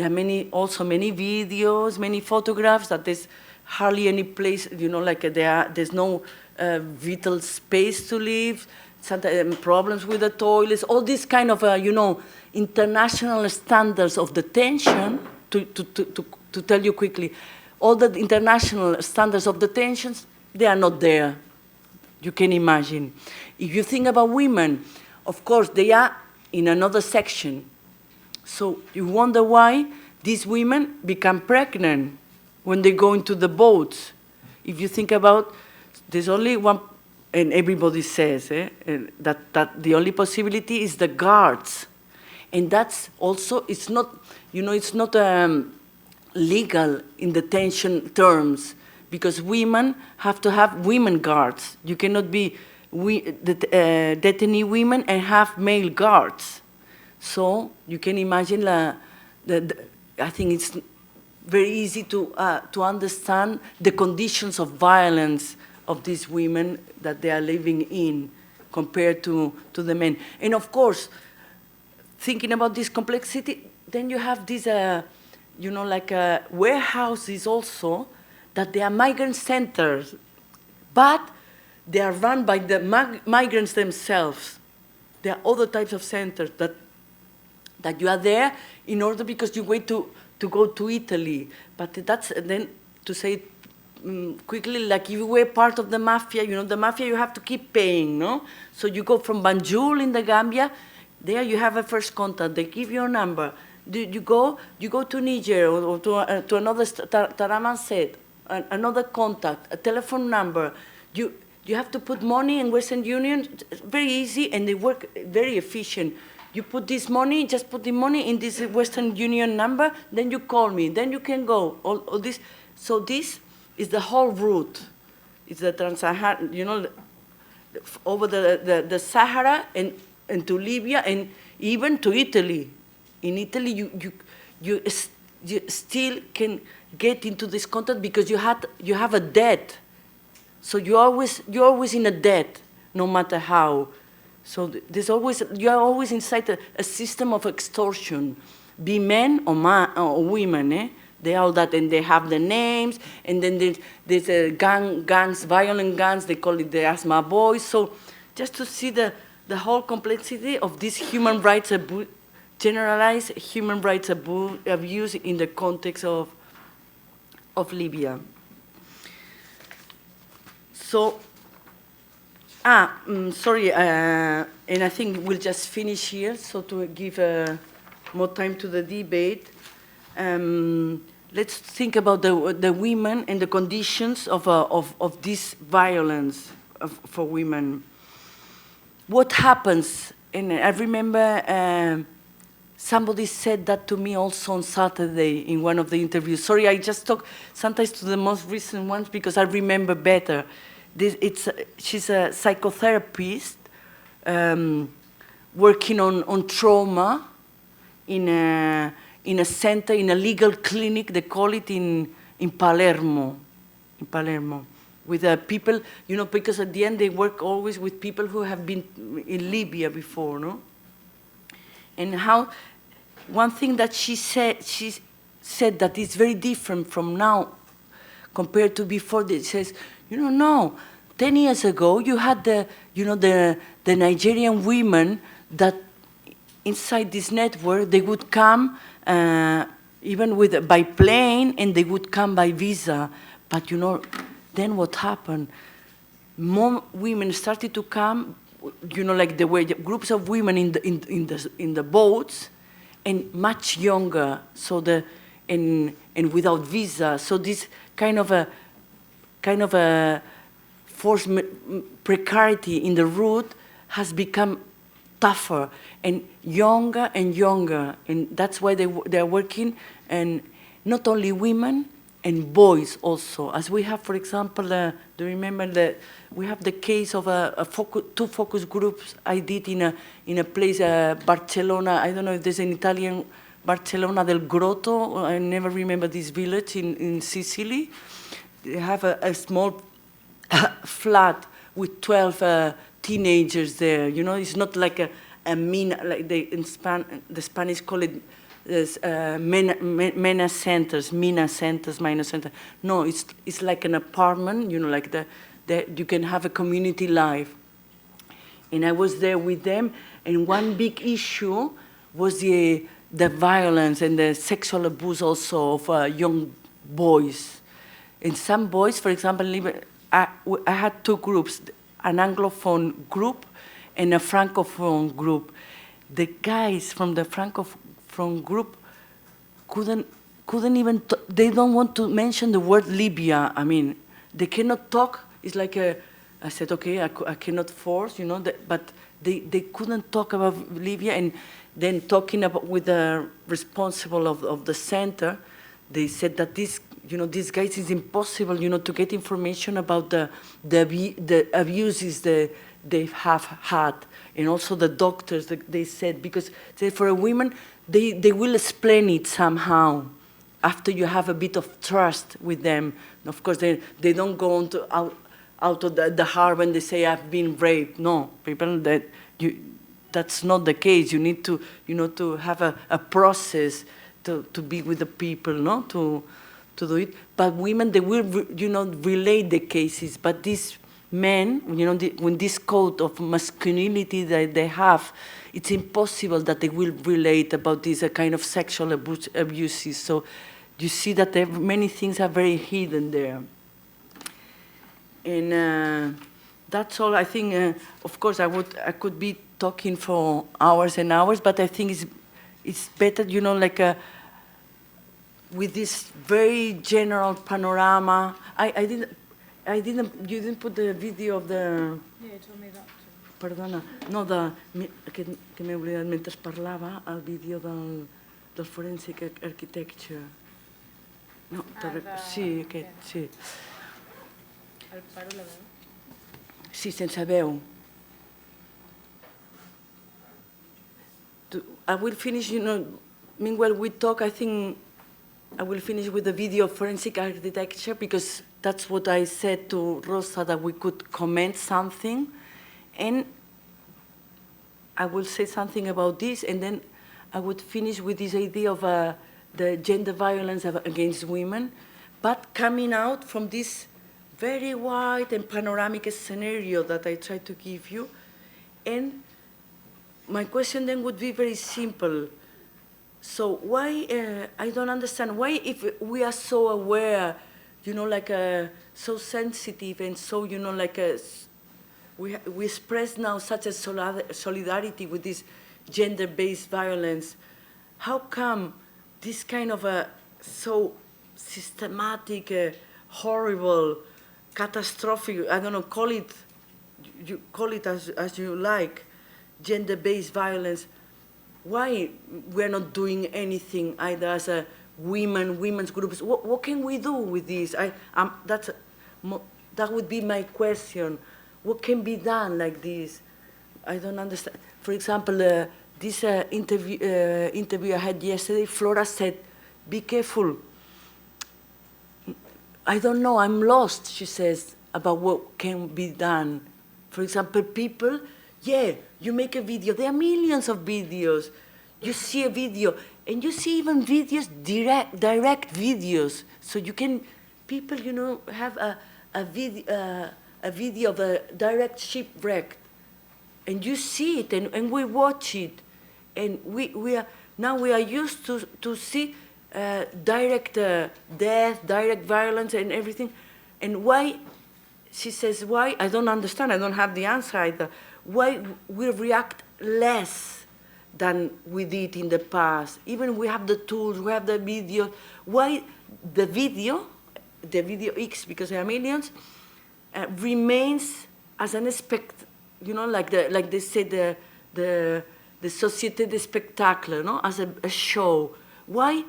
are many videos, many photographs, that there's hardly any place, there's no vital space to live, sometimes problems with the toilets, all these kind of, international standards of detention, to tell you quickly, all the international standards of detentions, they are not there. You can imagine. If you think about women, of course, they are in another section. So you wonder why these women become pregnant when they go into the boats. If you think about, there's only one, and everybody says that the only possibility is the guards. And that's also, it's not, it's not legal in detention terms, because women have to have women guards. You cannot be detainee women and have male guards. So you can imagine I think it's very easy to understand the conditions of violence of these women that they are living in compared to the men. And of course, thinking about this complexity, then you have these, warehouses also, that they are migrant centers, but they are run by the migrants themselves. There are other types of centers that you are there in order, because you wait to go to Italy. But that's, then to say it quickly, like if you were part of the mafia, the mafia you have to keep paying, no? So you go from Banjul in the Gambia, there you have a first contact, they give you a number. You go to Niger or to another Taramanset, another contact, a telephone number. You have to put money in Western Union, very easy, and they work very efficient. You put this money, just put the money in this Western Union number, then you call me, then you can go, all this. So this is the whole route. It's the Trans-Saharan, over the Sahara and to Libya and even to Italy. In Italy, you still can get into this contact because you have a debt. So you're always in a debt, no matter how. So you are always inside a system of extortion, be men or women. they all that, and they have the names, and then there's gangs, violent gangs, they call it the asthma boys. So just to see the whole complexity of this human rights abuse, generalized human rights abuse in the context of Libya. So, sorry, and I think we'll just finish here, so to give more time to the debate. Let's think about the women and the conditions of this violence for women. What happens, and I remember somebody said that to me also on Saturday in one of the interviews. Sorry, I just talk sometimes to the most recent ones because I remember better. She's a psychotherapist working on trauma in a center, in a legal clinic, they call it in Palermo, with people, because at the end they work always with people who have been in Libya before, no? And how, one thing that she said that is very different from now compared to before. It says, no, 10 years ago you had the Nigerian women that inside this network, they would come even by plane, and they would come by visa. But then what happened? More women started to come. Like there were groups of women in the boats, and much younger. So and without visa. So this kind of a forced precarity in the route has become tougher and younger, and that's why they are working, and not only women and boys also. As we have, for example, do you remember that we have the case of two focus groups I did in a place, Barcelona. I don't know if there's an Italian, Barcelona del Grotto. I never remember this village in Sicily. They have a small flat with 12 teenagers there. It's not like a mina, like the Spanish call it MENA centers, mina centers, minor centers. No, it's like an apartment, like you can have a community life. And I was there with them, and one big issue was the violence and the sexual abuse also of young boys. And some boys, for example, I had two groups, an Anglophone group and a Francophone group. The guys from the Francophone group couldn't even, they don't want to mention the word Libya. I mean, they cannot talk. It's like I said, okay, I cannot force, but they couldn't talk about Libya. And then talking with the responsible of the center, they said that these guys, is impossible, to get information about the abuses they have had, and also the doctors, they said, because for a woman, they will explain it somehow after you have a bit of trust with them. Of course, they don't go out of the harbor and they say, I've been raped. No, people, that's not the case. You need to, to have a process to be with the people, no, to do it. But women, they will, relate the cases. But these men, when this code of masculinity that they have, it's impossible that they will relate about these kind of sexual abuses. So you see that many things are very hidden there. And that's all. I think, of course, I could be talking for hours and hours, but I think it's better, like with this very general panorama. You didn't put the video of the... Yeah, you told me that too. Perdona, no, que m'he oblidat mentre parlava, el vídeo del Forensic Architecture. No, sí, aquest, sí. El paro la veu? Sí, sense veu. I will finish, meanwhile we talk, I think I will finish with the video of Forensic Architecture, because that's what I said to Rosa, that we could comment something. And I will say something about this, and then I would finish with this idea of the gender violence against women, but coming out from this very wide and panoramic scenario that I tried to give you. And my question then would be very simple. So why, I don't understand, why if we are so aware, you know, like so sensitive and so, you know, like we express now such a solidarity with this gender-based violence, how come this kind of a so systematic, horrible, catastrophic, I don't know, call it, you call it as you like, gender-based violence, why we're not doing anything either as a women's groups? What can we do with this? That would be my question. What can be done like this? I don't understand. For example, this interview I had yesterday, Flora said, be careful. I don't know, I'm lost, she says, about what can be done. For example, people, yeah, you make a video, there are millions of videos. You see a video, and you see even videos, direct videos. So you can, people, you know, have a video of a direct shipwreck, and you see it, and we watch it. And now we are used to see direct death, direct violence and everything. And why, she says, why, I don't understand, I don't have the answer either, why we react less than we did in the past. Even we have the tools, we have the video, why the video X, because there are millions, remains as an you know, like they say, the Société de Spectacle, no? As a show. Why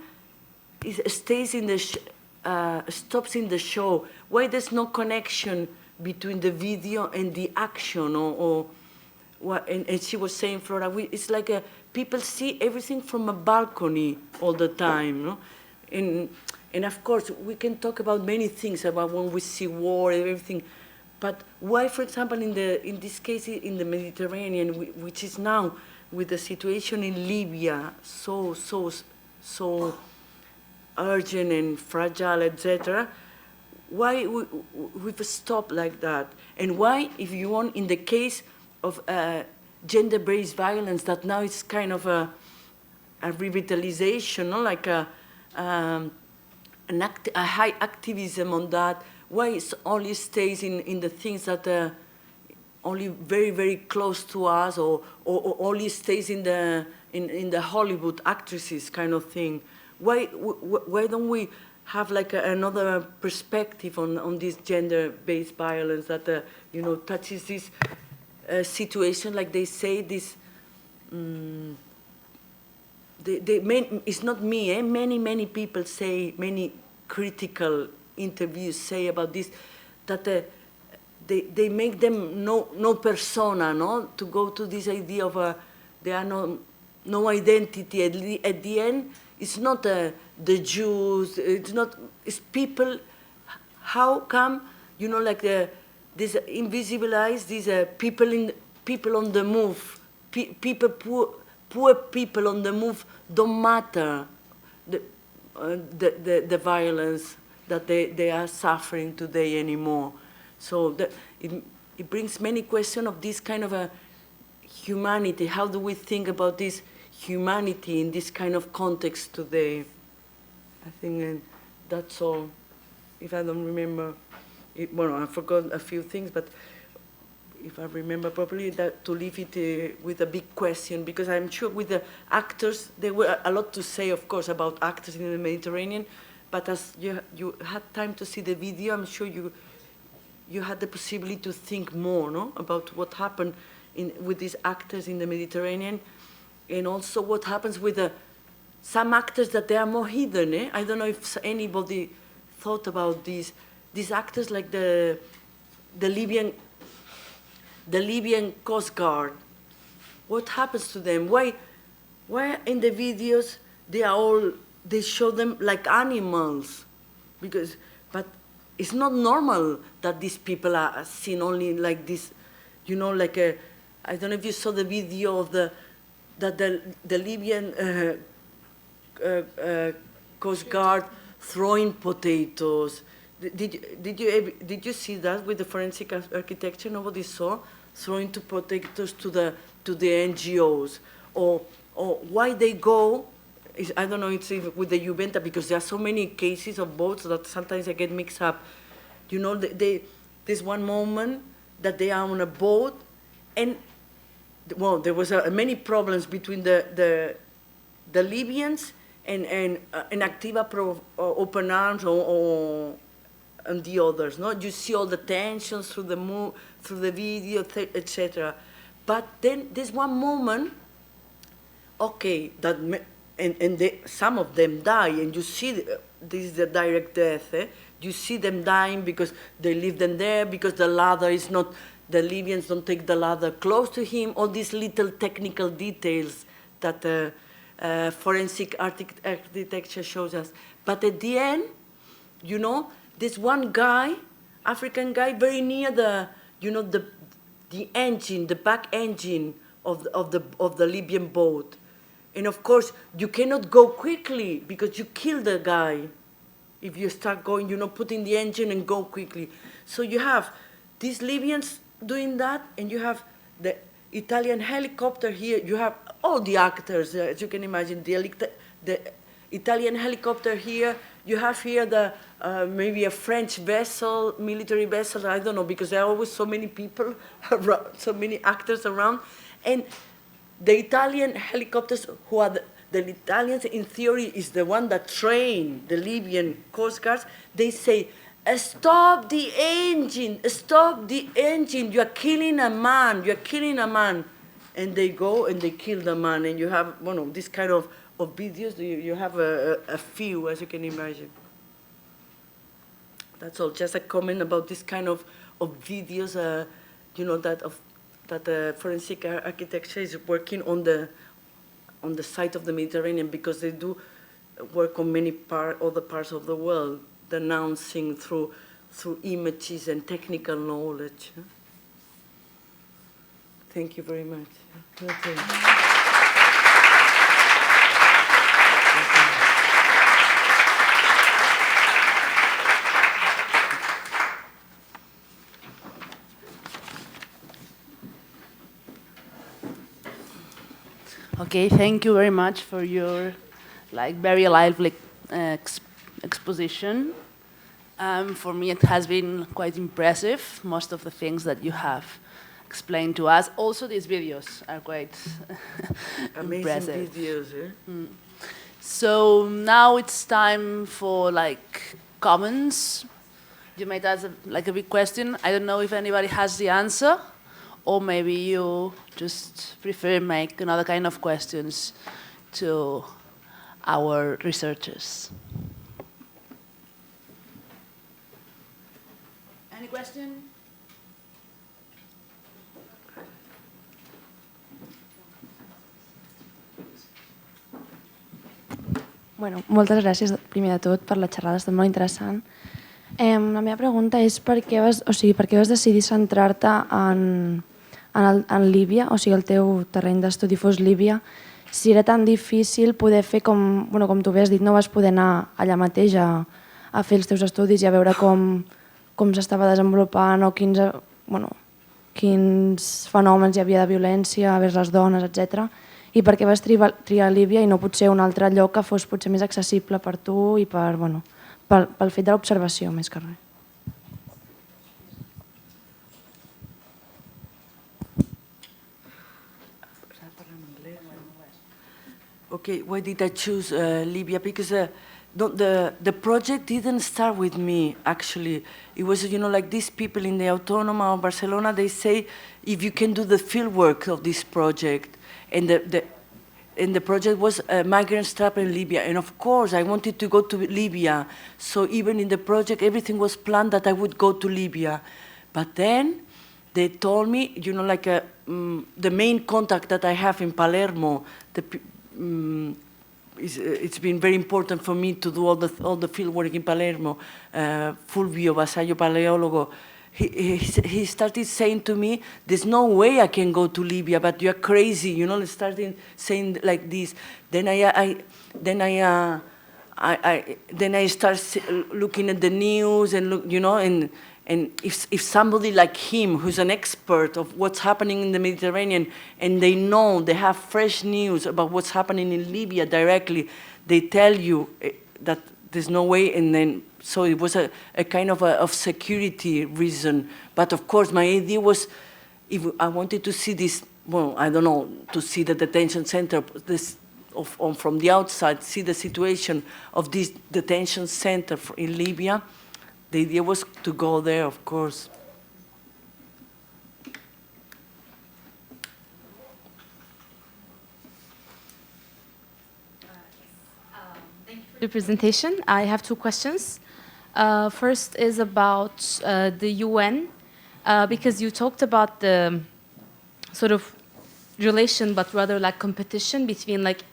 it stays in the stops in the show? Why there's no connection between the video and the action, or what? And she was saying, Flora, it's like people see everything from a balcony all the time, no? And of course, we can talk about many things about when we see war and everything, but why, for example, in this case in the Mediterranean, which is now with the situation in Libya, so urgent and fragile, etc., why we've stopped like that? And why, if you want, in the case of gender-based violence, that now it's kind of a revitalization, no? Like a high activism on that, why it only stays in the things that are only very, very close to us, or only stays in the Hollywood actresses kind of thing? Why don't we have like another perspective on this gender-based violence that you know, touches this situation, like they say, this it's not me, many people say, many critical interviews say about this, that they make them no persona, no, to go to this idea of there are no identity. At the end, it's not the Jews, it's people. How come, you know, like this invisibilize these people on the move, poor people on the move don't matter, the violence that they are suffering today anymore. So it brings many questions of this kind of a humanity. How do we think about this humanity in this kind of context today? I think that's all. If I don't remember, well, I forgot a few things, but if I remember properly, that to leave it with a big question, because I'm sure with the actors, there were a lot to say, of course, about actors in the Mediterranean, but as you had time to see the video, I'm sure you had the possibility to think more, no, about what happened with these actors in the Mediterranean, and also what happens with some actors that they are more hidden. I don't know if anybody thought about these actors, like the Libyan Coast Guard. What happens to them? Why in the videos they show them like animals? But it's not normal that these people are seen only like this, you know, like I don't know if you saw the video of the Libyan Coast Guard throwing potatoes. Did you see that with the forensic architecture? Nobody saw throwing potatoes to the NGOs, or why they go. I don't know. It's with the Juventa, because there are so many cases of boats that sometimes I get mixed up. You know, there's one moment that they are on a boat, and well, there was many problems between the Libyans and Activa Pro Open Arms and the others. No, you see all the tensions through the video, etc. But then there's one moment, okay, that some of them die, and you see this is the direct death. You see them dying because they leave them there, because the ladder is not. The Libyans don't take the ladder close to him. All these little technical details that forensic architecture shows us. But at the end, you know, this one guy, African guy, very near the engine, the back engine of the Libyan boat. And of course, you cannot go quickly because you kill the guy if you start going, putting the engine and go quickly. So you have these Libyans doing that, and you have the Italian helicopter here. You have all the actors, as you can imagine, the Italian helicopter here. You have here maybe a French vessel, military vessel, I don't know, because there are always so many people around, so many actors around. And the Italian helicopters, who are the Italians, in theory, is the one that train the Libyan Coast Guards. They say, stop the engine, you are killing a man. And they go and they kill the man, and you have this kind of videos. You have a few, as you can imagine. That's all. Just a comment about this kind of videos, that forensic architecture is working on the side of the Mediterranean, because they do work on many other parts of the world, denouncing through images and technical knowledge. Thank you very much. Okay, thank you very much for your very lively exposition. For me, it has been quite impressive, most of the things that you have explained to us. Also, these videos are quite impressive. Amazing videos, eh? So now it's time for comments. You might ask a big question. I don't know if anybody has the answer, or maybe you just prefer make another kind of questions to our researchers. Any question? Bueno, moltes gràcies, primer de tot, per la xerrada, ha estat molt interessant. La meva pregunta és per què vas decidir centrar-te en Líbia, o sigui, el teu terreny d'estudi fos Líbia, si era tan difícil poder fer com tu havies dit, no vas poder anar allà mateix a fer els teus estudis i a veure com s'estava desenvolupant o quins fenòmens hi havia de violència vers les dones, etc. I per què vas triar Líbia i no potser un altre lloc que fos potser més accessible per tu i pel fet de l'observació, més que res. Okay, why did I choose Libya? Because the project didn't start with me, actually. It was, like these people in the Autónoma of Barcelona, they say, if you can do the field work of this project, and the project was Migrants trapped in Libya. And of course, I wanted to go to Libya. So even in the project, everything was planned that I would go to Libya. But then they told me, the main contact that I have in Palermo, it's been very important for me to do all the field work in Palermo. Fulvio Vasallo, Paleólogo, he started saying to me, there's no way I can go to Libya, but you're crazy, started saying like this. Then I then I start looking at the news and look, you know, and if somebody like him, who's an expert of what's happening in the Mediterranean, and they know, they have fresh news about what's happening in Libya directly, they tell you that there's no way, and then, so it was a kind of security reason. But of course, my idea was, if I wanted to see this, well, I don't know, to see the detention center, from the outside, see the situation of this detention center in Libya, the idea was to go there, of course. Thank you for the presentation. I have two questions. First is about the UN, because you talked about the sort of relation, but rather like competition between like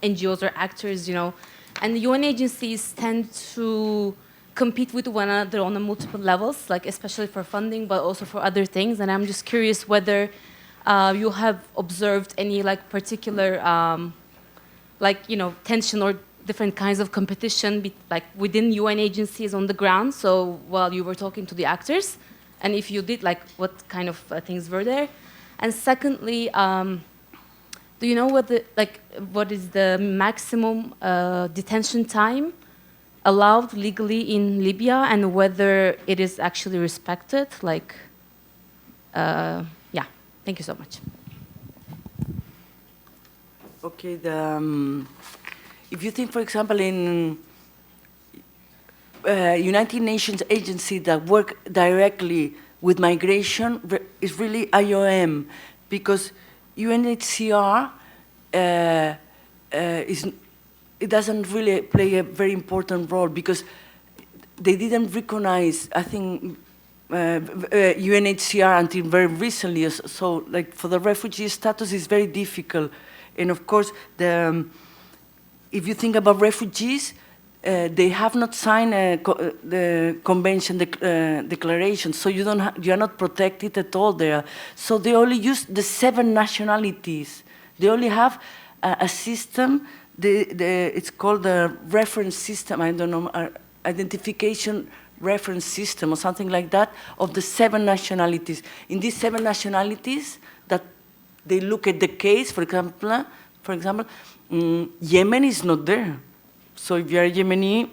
NGOs or actors, you know, and the UN agencies tend to compete with one another on multiple levels, like especially for funding, but also for other things. And I'm just curious whether you have observed any like particular, like, you know, tension or different kinds of competition, like within UN agencies on the ground. So while you were talking to the actors, and if you did, like, what kind of things were there? And secondly, do you know what is the maximum detention time allowed legally in Libya, and whether it is actually respected? Like, yeah, thank you so much. Okay, if you think, for example, in United Nations agency that work directly with migration is really IOM, because UNHCR it doesn't really play a very important role, because they didn't recognize, I think, UNHCR until very recently. So, like, for the refugee status, is very difficult. And of course, if you think about refugees, they have not signed the convention declaration, so you are not protected at all there. So they only use the 7 nationalities. They only have a system. It's called the reference system. I don't know, identification reference system or something like that, of the 7 nationalities. In these 7 nationalities, that they look at the case. For example, Yemen is not there. So if you are Yemeni,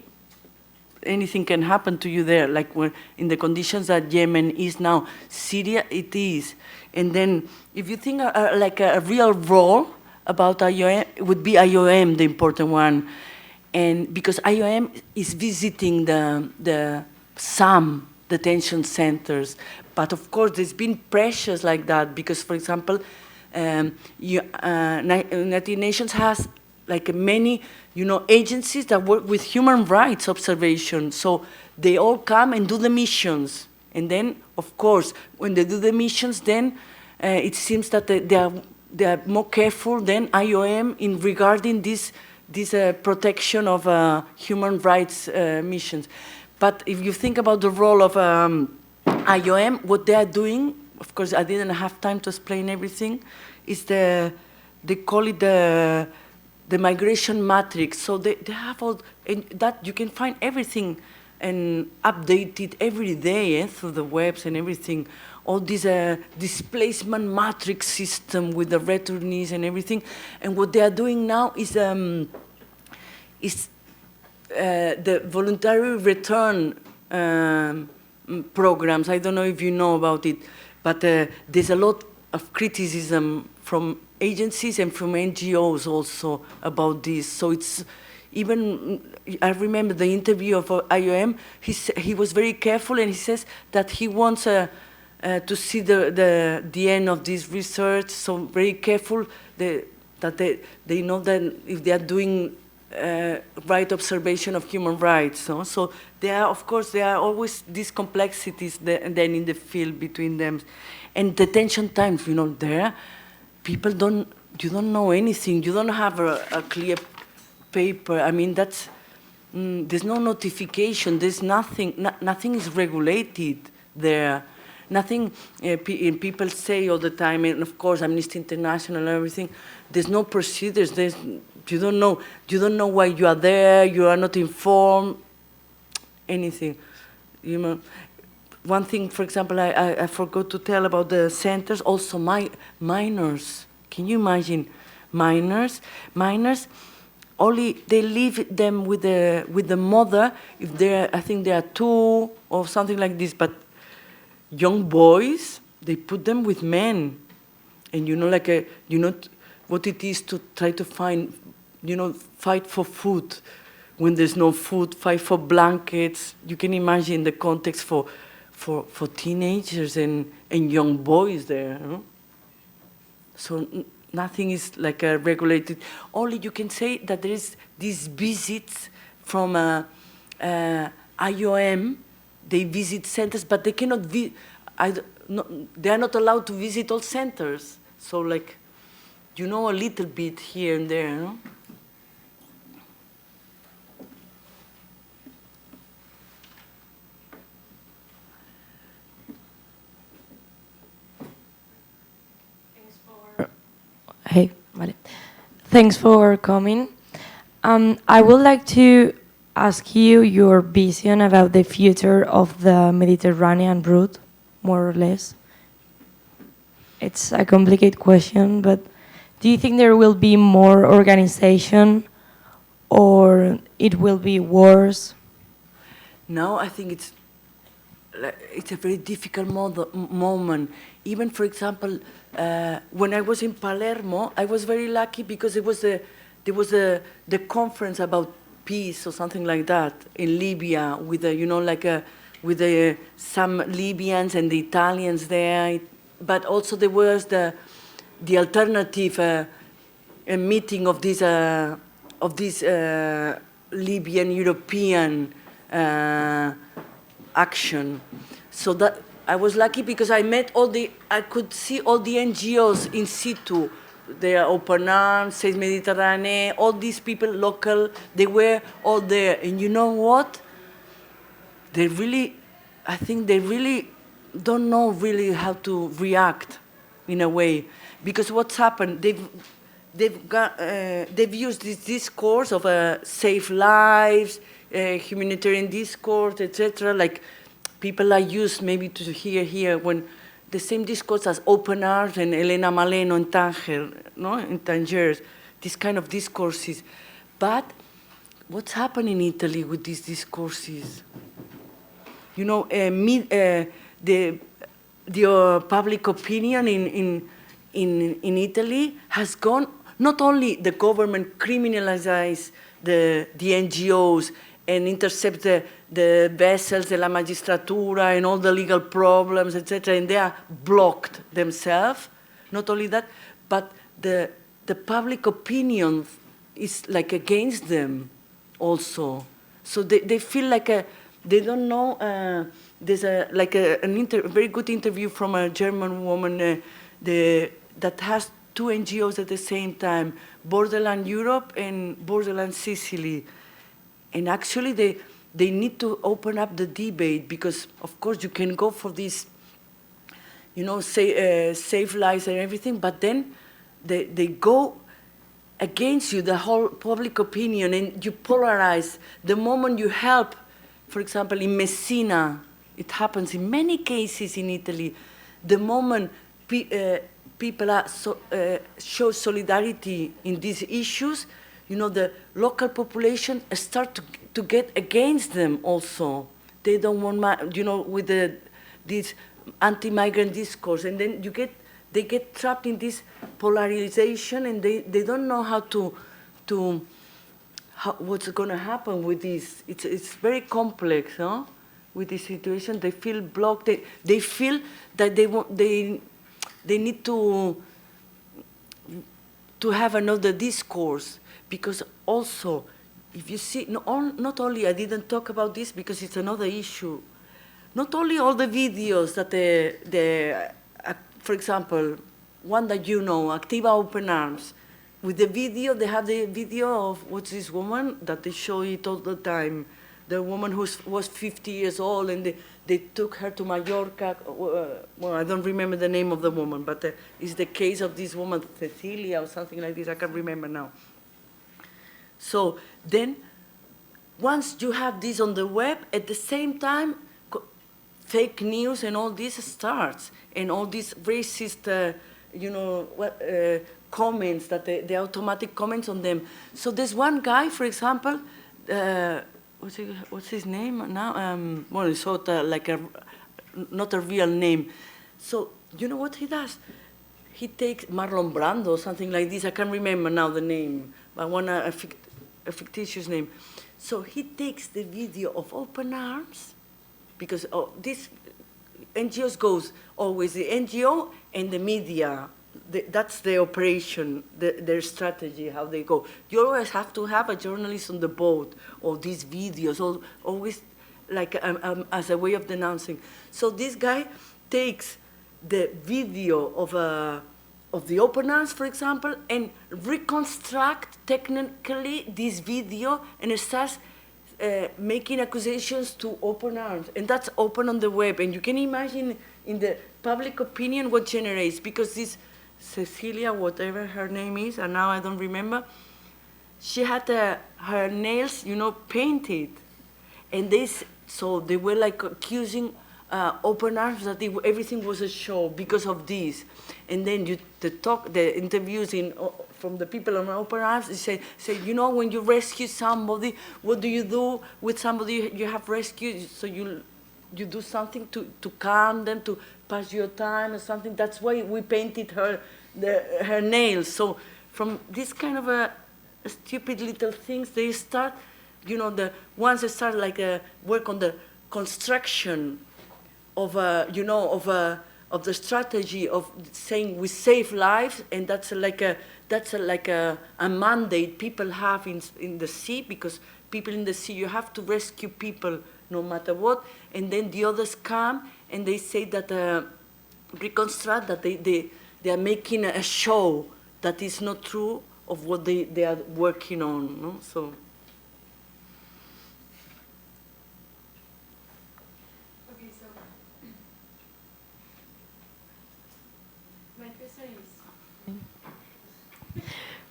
anything can happen to you there, like in the conditions that Yemen is now. Syria, it is. And then if you think like a real role about IOM, it would be IOM, the important one. And because IOM is visiting some detention centers. But of course, there's been pressures like that, because, for example, United Nations has like many, agencies that work with human rights observation. So they all come and do the missions. And then, of course, when they do the missions, then it seems that they are more careful than IOM in regarding this protection of human rights missions. But if you think about the role of IOM, what they are doing, of course, I didn't have time to explain everything, is they call it the migration matrix. So they have all, and that you can find everything and update it every day through the webs and everything. All this displacement matrix system with the returnees and everything. And what they are doing now is the voluntary return programs. I don't know if you know about it, but there's a lot of criticism from agencies and from NGOs also about this. So it's even, I remember the interview of IOM, he was very careful, and he says that he wants to see the end of this research, so very careful that they know that if they are doing right observation of human rights. So there are, of course, there are always these complexities then in the field between them. And detention times, there, people you don't know anything. You don't have a clear paper. I mean, there's no notification. There's nothing. Nothing is regulated there. Nothing. People say all the time, and of course, Amnesty International and everything. There's no procedures. You don't know why you are there. You are not informed. Anything, you know. One thing, for example, I forgot to tell about the centers. Also, minors. Can you imagine, minors? Minors, only they leave them with the mother if I think they are 2 or something like this. But young boys, they put them with men, and what it is to try to find, fight for food. When there's no food, fight for blankets. You can imagine the context for teenagers and young boys there. No? So nothing is like regulated. Only you can say that there is these visits from IOM. They visit centers, but they cannot. They are not allowed to visit all centers. So like, a little bit here and there. No? Hey, vale. Thanks for coming. I would like to ask you your vision about the future of the Mediterranean route, more or less. It's a complicated question, but do you think there will be more organization or it will be worse? Now I think it's a very difficult moment. Even, for example, when I was in Palermo, I was very lucky because there was the conference about peace or something like that in Libya with some Libyans and the Italians there. But also there was the alternative meeting of this Libyan European action. So that I was lucky because I could see all the NGOs in situ. They are Open Arms, Save Mediterranean, all these people local, they were all there. And you know what? I think they really don't know really how to react in a way. Because what's happened, they've used this discourse of safe lives, humanitarian discourse, etc. Like people are used maybe to hear here when the same discourse as Open Arms and Elena Maleno in Tanger, no, in Tangiers, this kind of discourses. But what's happening in Italy with these discourses? The public opinion in Italy has gone. Not only the government criminalizes the NGOs and intercept the vessels de la magistratura and all the legal problems, etc., and they are blocked themselves. Not only that, but the public opinion is like against them also. So they feel like they don't know. There's a very good interview from a German woman that has 2 NGOs at the same time, Borderland Europe and Borderland Sicily. And actually they need to open up the debate because, of course, you can go for this, save lives and everything, but then they go against you, the whole public opinion, and you polarize. The moment you help, for example, in Messina, it happens in many cases in Italy, the moment people show solidarity in these issues, the local population start to get against them also. They don't want, with this anti-migrant discourse, and then they get trapped in this polarization, and they don't know what's going to happen with this. It's very complex, huh? With this situation, they feel blocked. They feel that they need to have another discourse, because also, if you see, not only I didn't talk about this because it's another issue. Not only all the videos that for example, one that Activa Open Arms, with the video, they have the video of what's this woman that they show it all the time. The woman who was 50 years old, and they took her to Mallorca. Well, I don't remember the name of the woman, but it's the case of this woman, Cecilia or something like this. I can't remember now. So then, once you have this on the web, at the same time, fake news and all this starts, and all these racist, comments, that the automatic comments on them. So there's one guy, for example, what's his name now? Well, it's sort of like not a real name. So you know what he does? He takes Marlon Brando or something like this. I can't remember now the name, but I want a fictitious name. So he takes the video of Open Arms, because this NGOs goes always the NGO and the media. That's the operation, their strategy, how they go. You always have to have a journalist on the boat, or these videos, always like as a way of denouncing. So this guy takes the video of the Open Arms, for example, and reconstruct technically this video, and it starts making accusations to Open Arms, and that's open on the web. And you can imagine in the public opinion what generates, because this Cecilia, whatever her name is, and now I don't remember, she had her nails, painted, and so they were like accusing Open Arms that everything was a show because of this. And then the interviews from the people on Open Arms, they say, when you rescue somebody, what do you do with somebody you have rescued? So you do something to calm them, to pass your time or something. That's why we painted her nails. So from this kind of a stupid little things, they start, once they start like work on the construction of the strategy of saying we save lives, and that's like a mandate people have in the sea, because people in the sea, you have to rescue people no matter what. And then the others come and they say that reconstruct that they are making a show that is not true of what they are working on. No? So.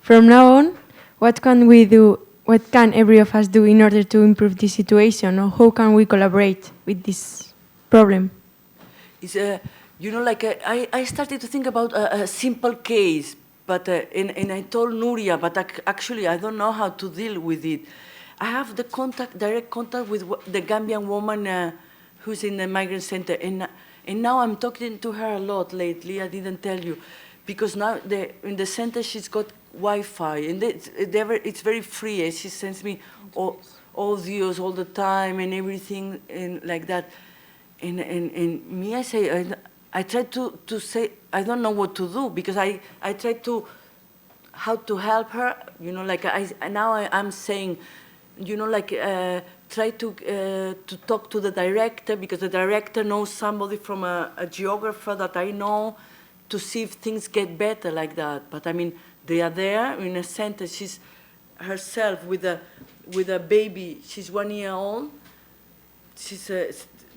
From now on, what can we do? What can every of us do in order to improve this situation, or how can we collaborate with this problem? It's I started to think about a simple case, but and I told Núria, but actually I don't know how to deal with it. I have the direct contact with the Gambian woman who's in the migrant center, and now I'm talking to her a lot lately. I didn't tell you, because now in the center she's got Wi-Fi, and it's very free, and she sends me audios all the time and everything and like that. And me, I say, I try to say, I don't know what to do, because I try to, how to help her, I'm saying, try to talk to the director, because the director knows somebody from a geographer that I know, to see if things get better like that. But I mean, they are there in a center. She's herself with a baby. She's 1 year old.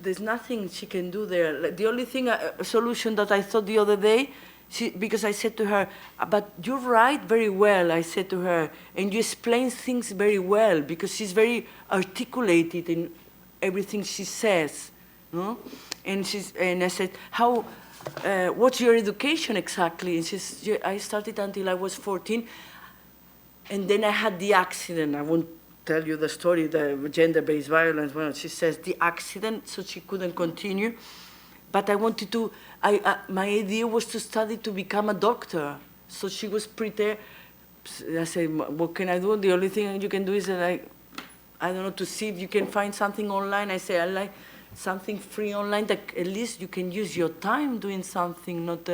There's nothing she can do there. Like, the only thing, a solution that I thought the other day, because I said to her, but you write very well, I said to her, and you explain things very well, because she's very articulated in everything she says, no? And I said, what's your education exactly? And I started until I was 14, and then I had the accident. I won't tell you the story, the gender-based violence. Well, she says the accident, so she couldn't continue. But I wanted to, my idea was to study to become a doctor. So she was prepared. I said, what can I do? The only thing you can do is, I don't know, to see if you can find something online. I say, I like something free online that at least you can use your time doing something, not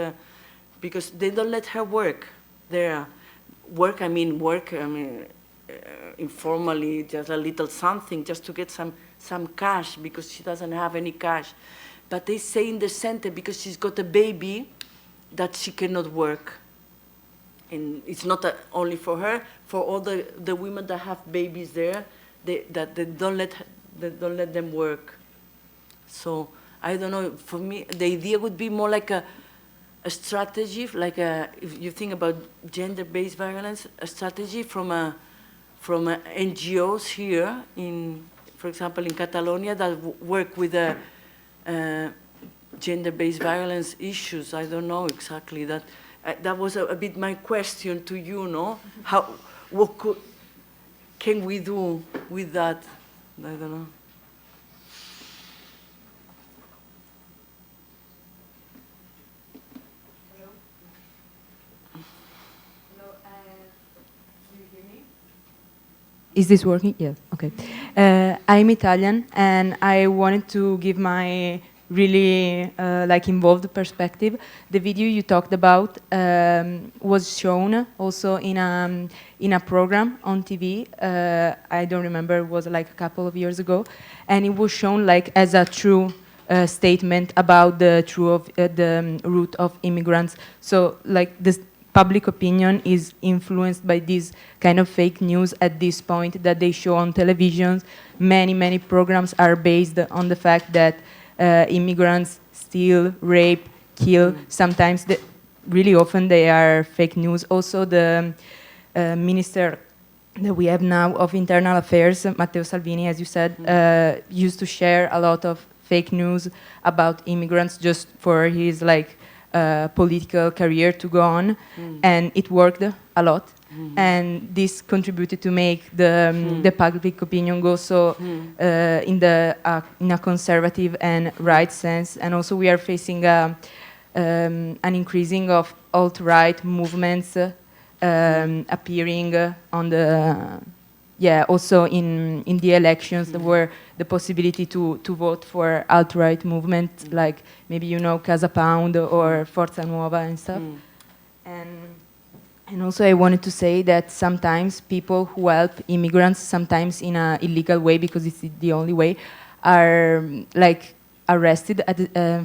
because they don't let her work there. Informally, just a little something, just to get some cash, because she doesn't have any cash. But they say in the center, because she's got a baby, that she cannot work. And it's not only for her, for all the women that have babies there, they don't let them work. So I don't know, for me, the idea would be more like a strategy, if you think about gender-based violence, a strategy from from NGOs here, for example, in Catalonia, that work with gender-based violence issues. I don't know exactly that. That was a bit my question to you, no? What can we do with that? I don't know. Is this working? Yeah, okay. I'm Italian, and I wanted to give my really involved perspective. The video you talked about was shown also in a program on TV. I don't remember, it was like a couple of years ago, and it was shown like as a true statement about the root of immigrants. So like this public opinion is influenced by this kind of fake news at this point that they show on television. Many programs are based on the fact that immigrants steal, rape, kill. Sometimes, really often, they are fake news. Also, the minister that we have now of Internal Affairs, Matteo Salvini, as you said, used to share a lot of fake news about immigrants just for his political career to go on, and it worked a lot. And this contributed to make the public opinion go so in a conservative and right sense. And also we are facing an increasing of alt-right movements appearing on the also in the elections. There were the possibility to vote for alt-right movement, like maybe Casa Pound or Forza Nuova and stuff. And also I wanted to say that sometimes people who help immigrants, sometimes in an illegal way because it's the only way, are arrested.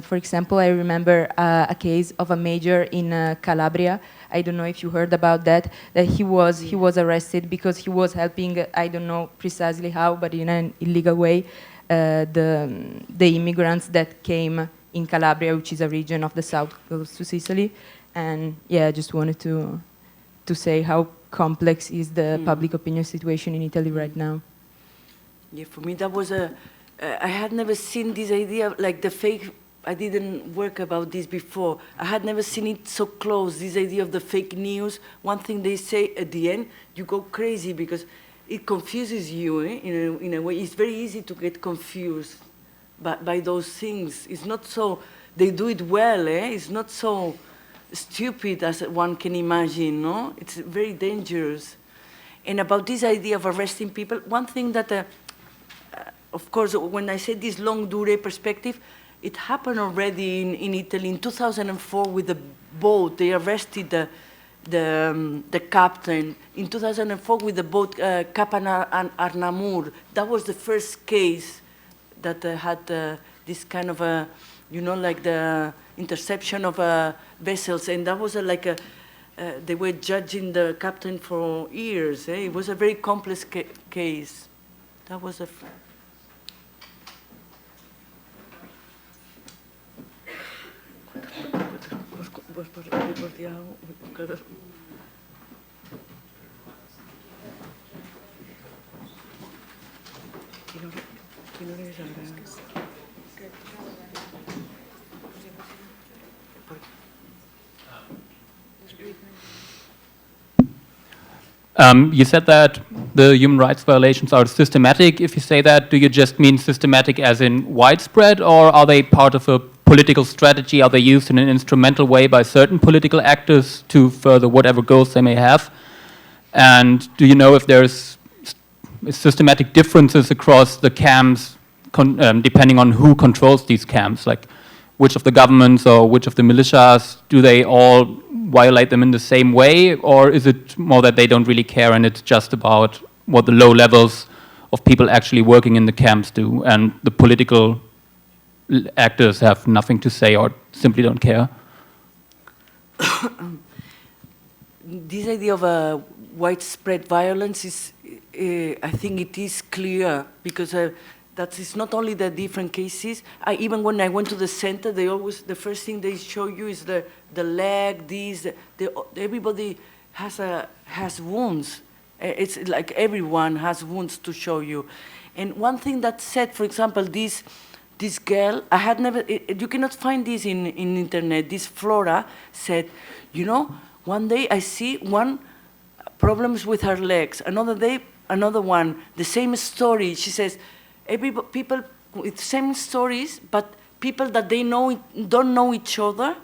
For example, I remember a case of a major in Calabria. I don't know if you heard about that. That he was arrested because he was helping. I don't know precisely how, but in an illegal way, the immigrants that came in Calabria, which is a region of the south close to Sicily. And yeah, I just wanted to say how complex is the public opinion situation in Italy right now. Yeah, for me that was I had never seen this idea, like the fake, I didn't work about this before. I had never seen it so close, this idea of the fake news. One thing they say at the end, you go crazy because it confuses you in a way. It's very easy to get confused by those things. It's not so, they do it well, It's not so stupid as one can imagine, no? It's very dangerous. And about this idea of arresting people, one thing that, of course, when I say this longue durée perspective, it happened already in Italy in 2004 with the boat. They arrested the captain in 2004 with the boat Cap Arnamur. That was the first case that had this kind of a, like the interception of vessels, and that was they were judging the captain for years. It was a very complex case. That was a. You said that the human rights violations are systematic. If you say that, do you just mean systematic as in widespread, or are they part of a political strategy? Are they used in an instrumental way by certain political actors to further whatever goals they may have? And do you know if there's systematic differences across the camps depending on who controls these camps? Like which of the governments or which of the militias, do they all violate them in the same way? Or is it more that they don't really care and it's just about what the low levels of people actually working in the camps do and the political actors have nothing to say or simply don't care? This idea of widespread violence is, I think it is clear because that is not only the different cases. Even when I went to the center, the first thing they show you is the leg, everybody has wounds, It's like everyone has wounds to show you. And one thing that said, for example, this girl, I had never, you cannot find this in internet, this Flora said, you know, one day I see one problems with her legs, another day, another one, the same story. She says, people with same stories, but people that they know don't know each other,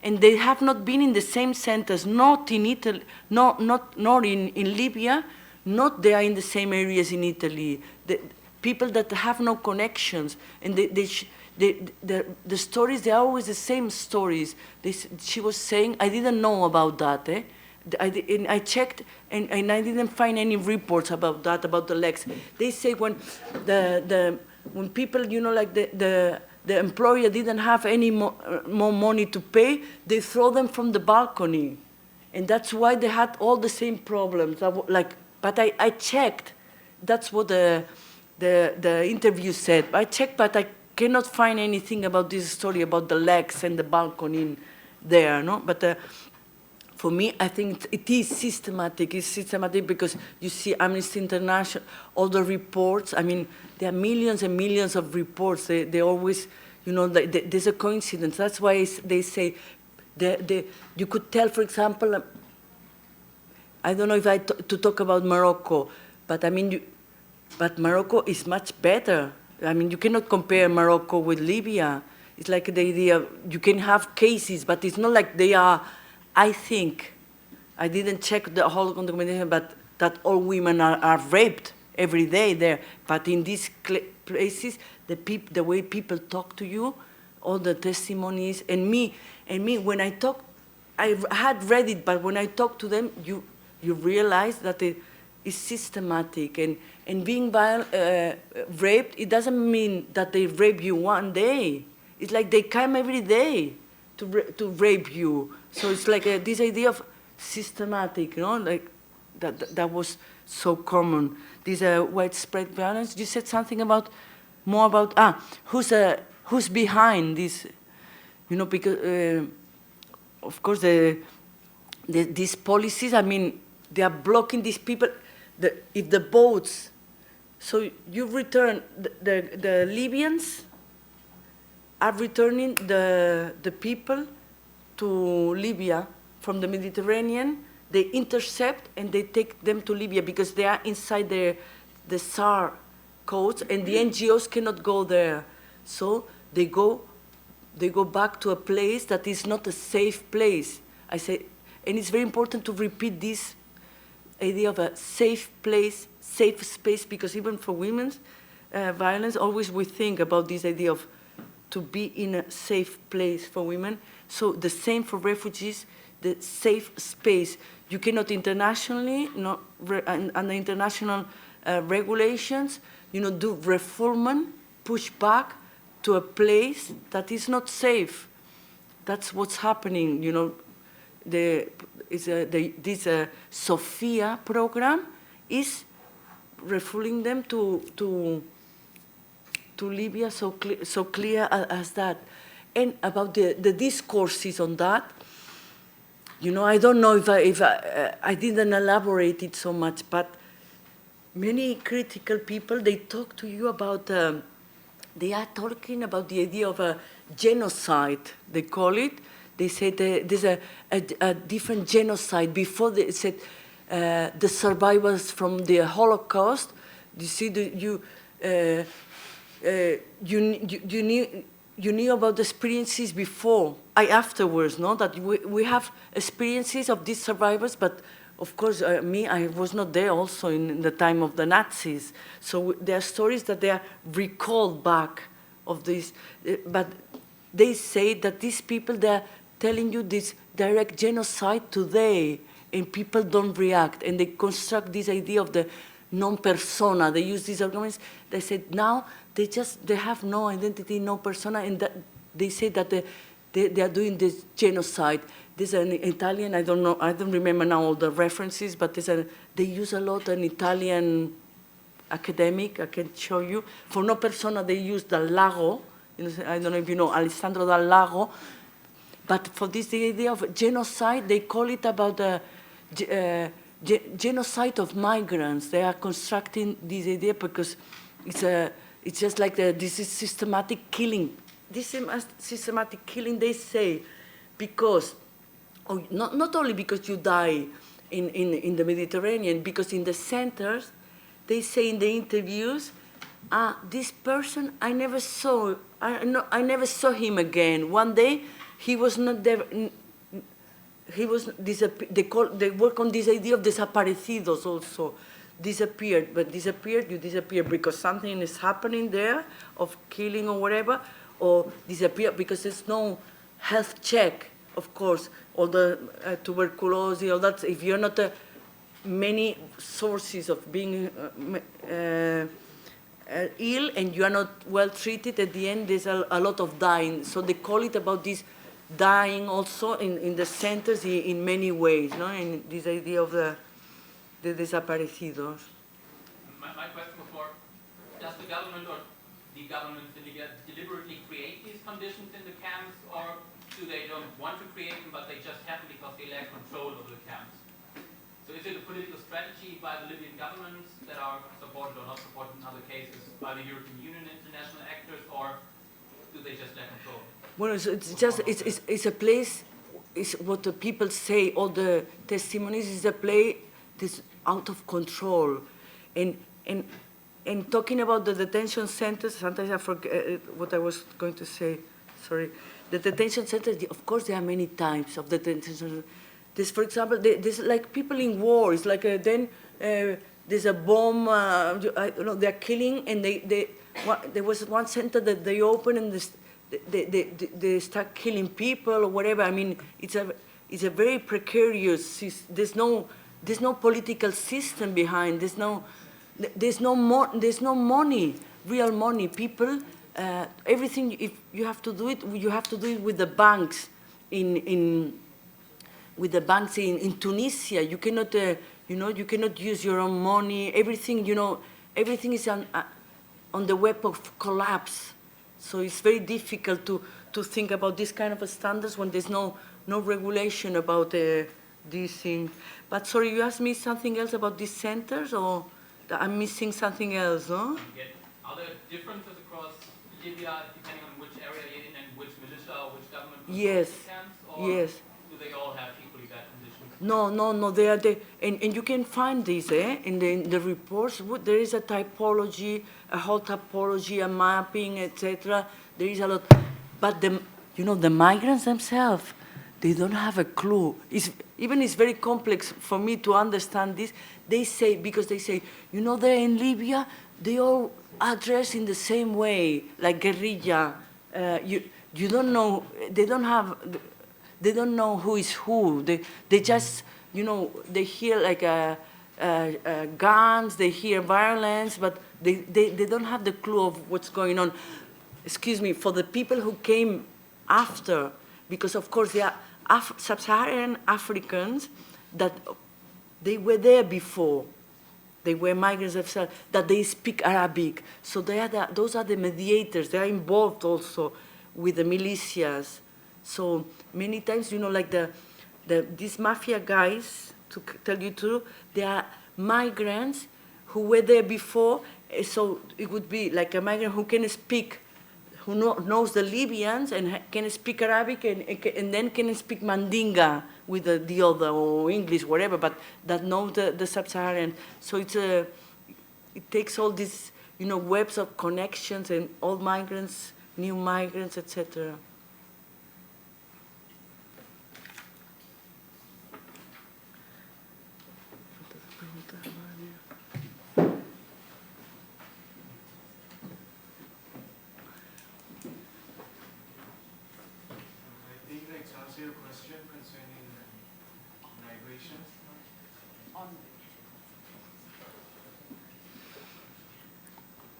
and they have not been in the same centers, not in Italy, not in Libya, not they are in the same areas in Italy. The people that have no connections, and the stories, they are always the same stories. She was saying, I didn't know about that. And I checked, and I didn't find any reports about that, about the legs. They say when when people, you know, like the employer didn't have any more money to pay, they throw them from the balcony. And that's why they had all the same problems. But I checked. That's what the interview said. I checked, but I cannot find anything about this story about the legs and the balcony there. No, but for me, I think it is systematic. It's systematic because you see Amnesty International, all the reports. I mean, there are millions and millions of reports. They always, you know, there's a coincidence. That's why they say, you could tell, for example, I don't know if to talk about Morocco, but I mean, but Morocco is much better. I mean, you cannot compare Morocco with Libya. It's like the idea, you can have cases, but it's not like they are. I think, I didn't check the whole documentation, but that all women are raped every day there. But in these places, the way people talk to you, all the testimonies, and me, when I talk, I had read it, but when I talk to them, you realize that it is systematic. And being raped, it doesn't mean that they rape you one day. It's like they come every day to rape you. So it's like this idea of systematic, you know, like that was so common. This widespread violence. You said something about more about who's behind this, you know, because of course these policies. I mean, they are blocking these people. If the boats, so you return the Libyans are returning the people to Libya from the Mediterranean. They intercept and they take them to Libya because they are inside the SAR coast, and the NGOs cannot go there. So they go back to a place that is not a safe place. I say, and it's very important to repeat this idea of a safe place, safe space, because even for women's violence, always we think about this idea of to be in a safe place for women. So the same for refugees, the safe space. You cannot internationally, under international regulations, you know, do refoulement, push back to a place that is not safe. That's what's happening, you know. This Sophia program is refueling them to Libya so clear as that. And about the discourses on that, you know, I don't know if I didn't elaborate it so much, but many critical people, they talk to you about, they are talking about the idea of a genocide, they call it. They say there's a different genocide. Before they said the survivors from the Holocaust, you see, you knew about the experiences before, afterwards, no? That we have experiences of these survivors, but of course, I was not there also in the time of the Nazis. So there are stories that they are recalled back of this, but they say that these people, they're telling you this direct genocide today, and people don't react, and they construct this idea of the non-persona. They use these arguments. They said now they have no identity, no persona, and that they say that they are doing this genocide. There's an Italian, I don't know, I don't remember now all the references, but they use a lot an Italian academic, I can show you. For no persona, they use Dal Lago. I don't know if you know Alessandro Dal Lago. But for this, the idea of genocide, they call it about genocide of migrants. They are constructing this idea because it's just like this is systematic killing. This is systematic killing, they say, because, not only because you die in the Mediterranean, because in the centers, they say in the interviews, this person, I never saw him again. One day, he was not there. He was they work on this idea of desaparecidos also. Disappeared, but disappeared, you disappear because something is happening there of killing or whatever, or disappear because there's no health check, of course, all the tuberculosis, all that. If you're not many sources of being ill and you are not well treated, at the end there's a lot of dying. So they call it about this dying also in the centers in many ways, no? In this idea of the desaparecidos. My question before, does the government or the governments in Libya deliberately create these conditions in the camps, or do they don't want to create them, but they just happen because they lack control over the camps? So is it a political strategy by the Libyan governments that are supported or not supported in other cases by the European Union and international actors, or do they just lack control? Well, it's a place, it's what the people say, all the testimonies, is a place that's out of control. And talking about the detention centers, sometimes I forget what I was going to say, sorry. The detention centers, of course there are many types of detention centers. There's, for example, there's like people in war, it's like then there's a bomb, they're killing, and there was one center that they opened and they start killing people or whatever. I mean, it's a very precarious. There's no political system behind. There's no money, real money. People, everything. If you have to do it, you have to do it with the banks in Tunisia. You cannot, you cannot use your own money. Everything, everything is on the web of collapse. So it's very difficult to think about this kind of standards when there's no regulation about these things. But sorry, you asked me something else about these centers, or I'm missing something else, no? Are there differences across Libya depending on which area you're in and which militia or which government Yes. controls the camps? Or Yes. do they all have equally bad conditions? No, they are there, and you can find this in the reports. There is a typology, a whole typology, a mapping, etc. There is a lot, but the migrants themselves, they don't have a clue. It's very complex for me to understand this. They say, they're in Libya, they all address in the same way, like guerrilla. You don't know, they don't know who is who. They just, they hear like guns, they hear violence, but they don't have the clue of what's going on. Excuse me, for the people who came after, because of course they are sub-Saharan Africans that they were there before. They were migrants themselves, that they speak Arabic. So those are the mediators. They are involved also with the militias. So many times, like these mafia guys, to tell you the truth, they are migrants who were there before. So it would be like a migrant who can speak, who knows the Libyans and can speak Arabic and then can speak Mandinga with the other, or English, whatever, but that know the sub-Saharan. So it takes all these, webs of connections and old migrants, new migrants, etc.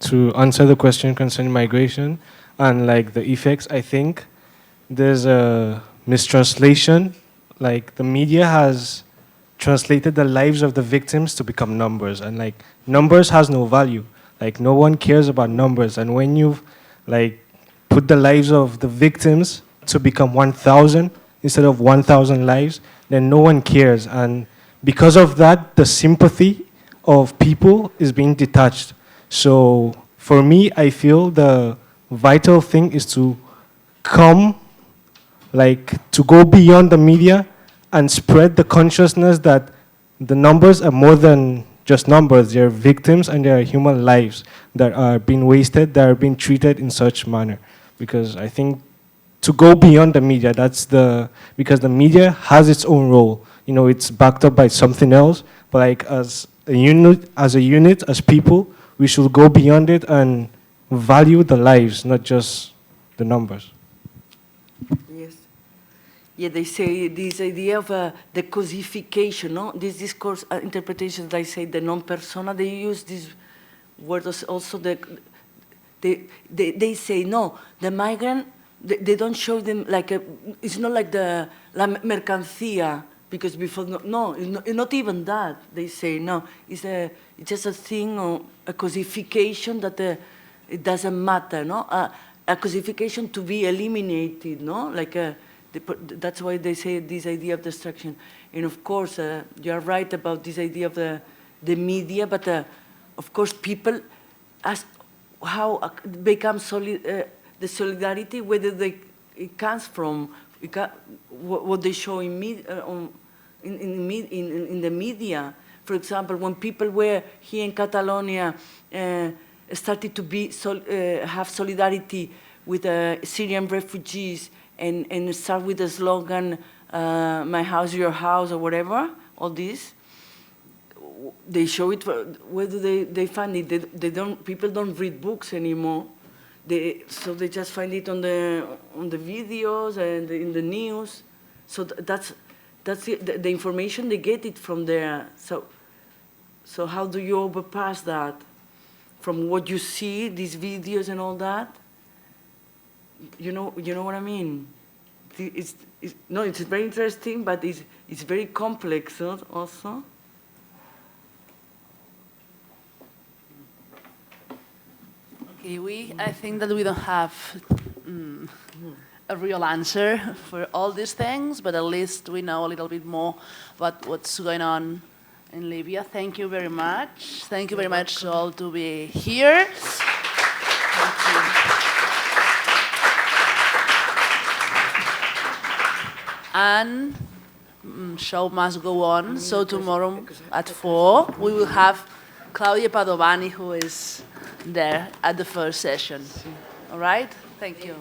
To answer the question concerning migration and like the effects, I think there's a mistranslation. Like the media has translated the lives of the victims to become numbers, and like numbers has no value. Like no one cares about numbers, and when you like put the lives of the victims to become 1,000 instead of 1,000 lives, then no one cares, and because of that, the sympathy of people is being detached. So for me, I feel the vital thing is to come, like to go beyond the media and spread the consciousness that the numbers are more than just numbers. They're victims and they're human lives that are being wasted, that are being treated in such manner. Because I think to go beyond the media, because the media has its own role. You know, it's backed up by something else, but like as a unit, as people, we should go beyond it and value the lives, not just the numbers. Yes. Yeah, they say this idea of the cosification, no? This discourse interpretation, they say the non-persona, they use this word also, they say, no, the migrant, they don't show them like it's not like la mercancía, because before, no, it's not even that, they say, no, it's just a thing, or a cosification that it doesn't matter, no? A cosification to be eliminated, no? Like that's why they say this idea of destruction. And of course, you're right about this idea of the media, but of course people ask how become the solidarity, whether it comes from what they show in the media. For example, when people were here in Catalonia, started to have solidarity with Syrian refugees and start with the slogan, my house, your house, or whatever, all this. They show it, where do they find it? People don't read books anymore. So they just find it on the videos and in the news. So that's the information, they get it from there. So how do you overpass that? From what you see, these videos and all that? You know what I mean? It's very interesting, but it's very complex also. Okay, I think that we don't have a real answer for all these things, but at least we know a little bit more about what's going on in Libya. Thank you very much. Thank you very much all to be here. And show must go on. So tomorrow at 4, we will have Claudia Padovani, who is there at the first session. All right? Thank you.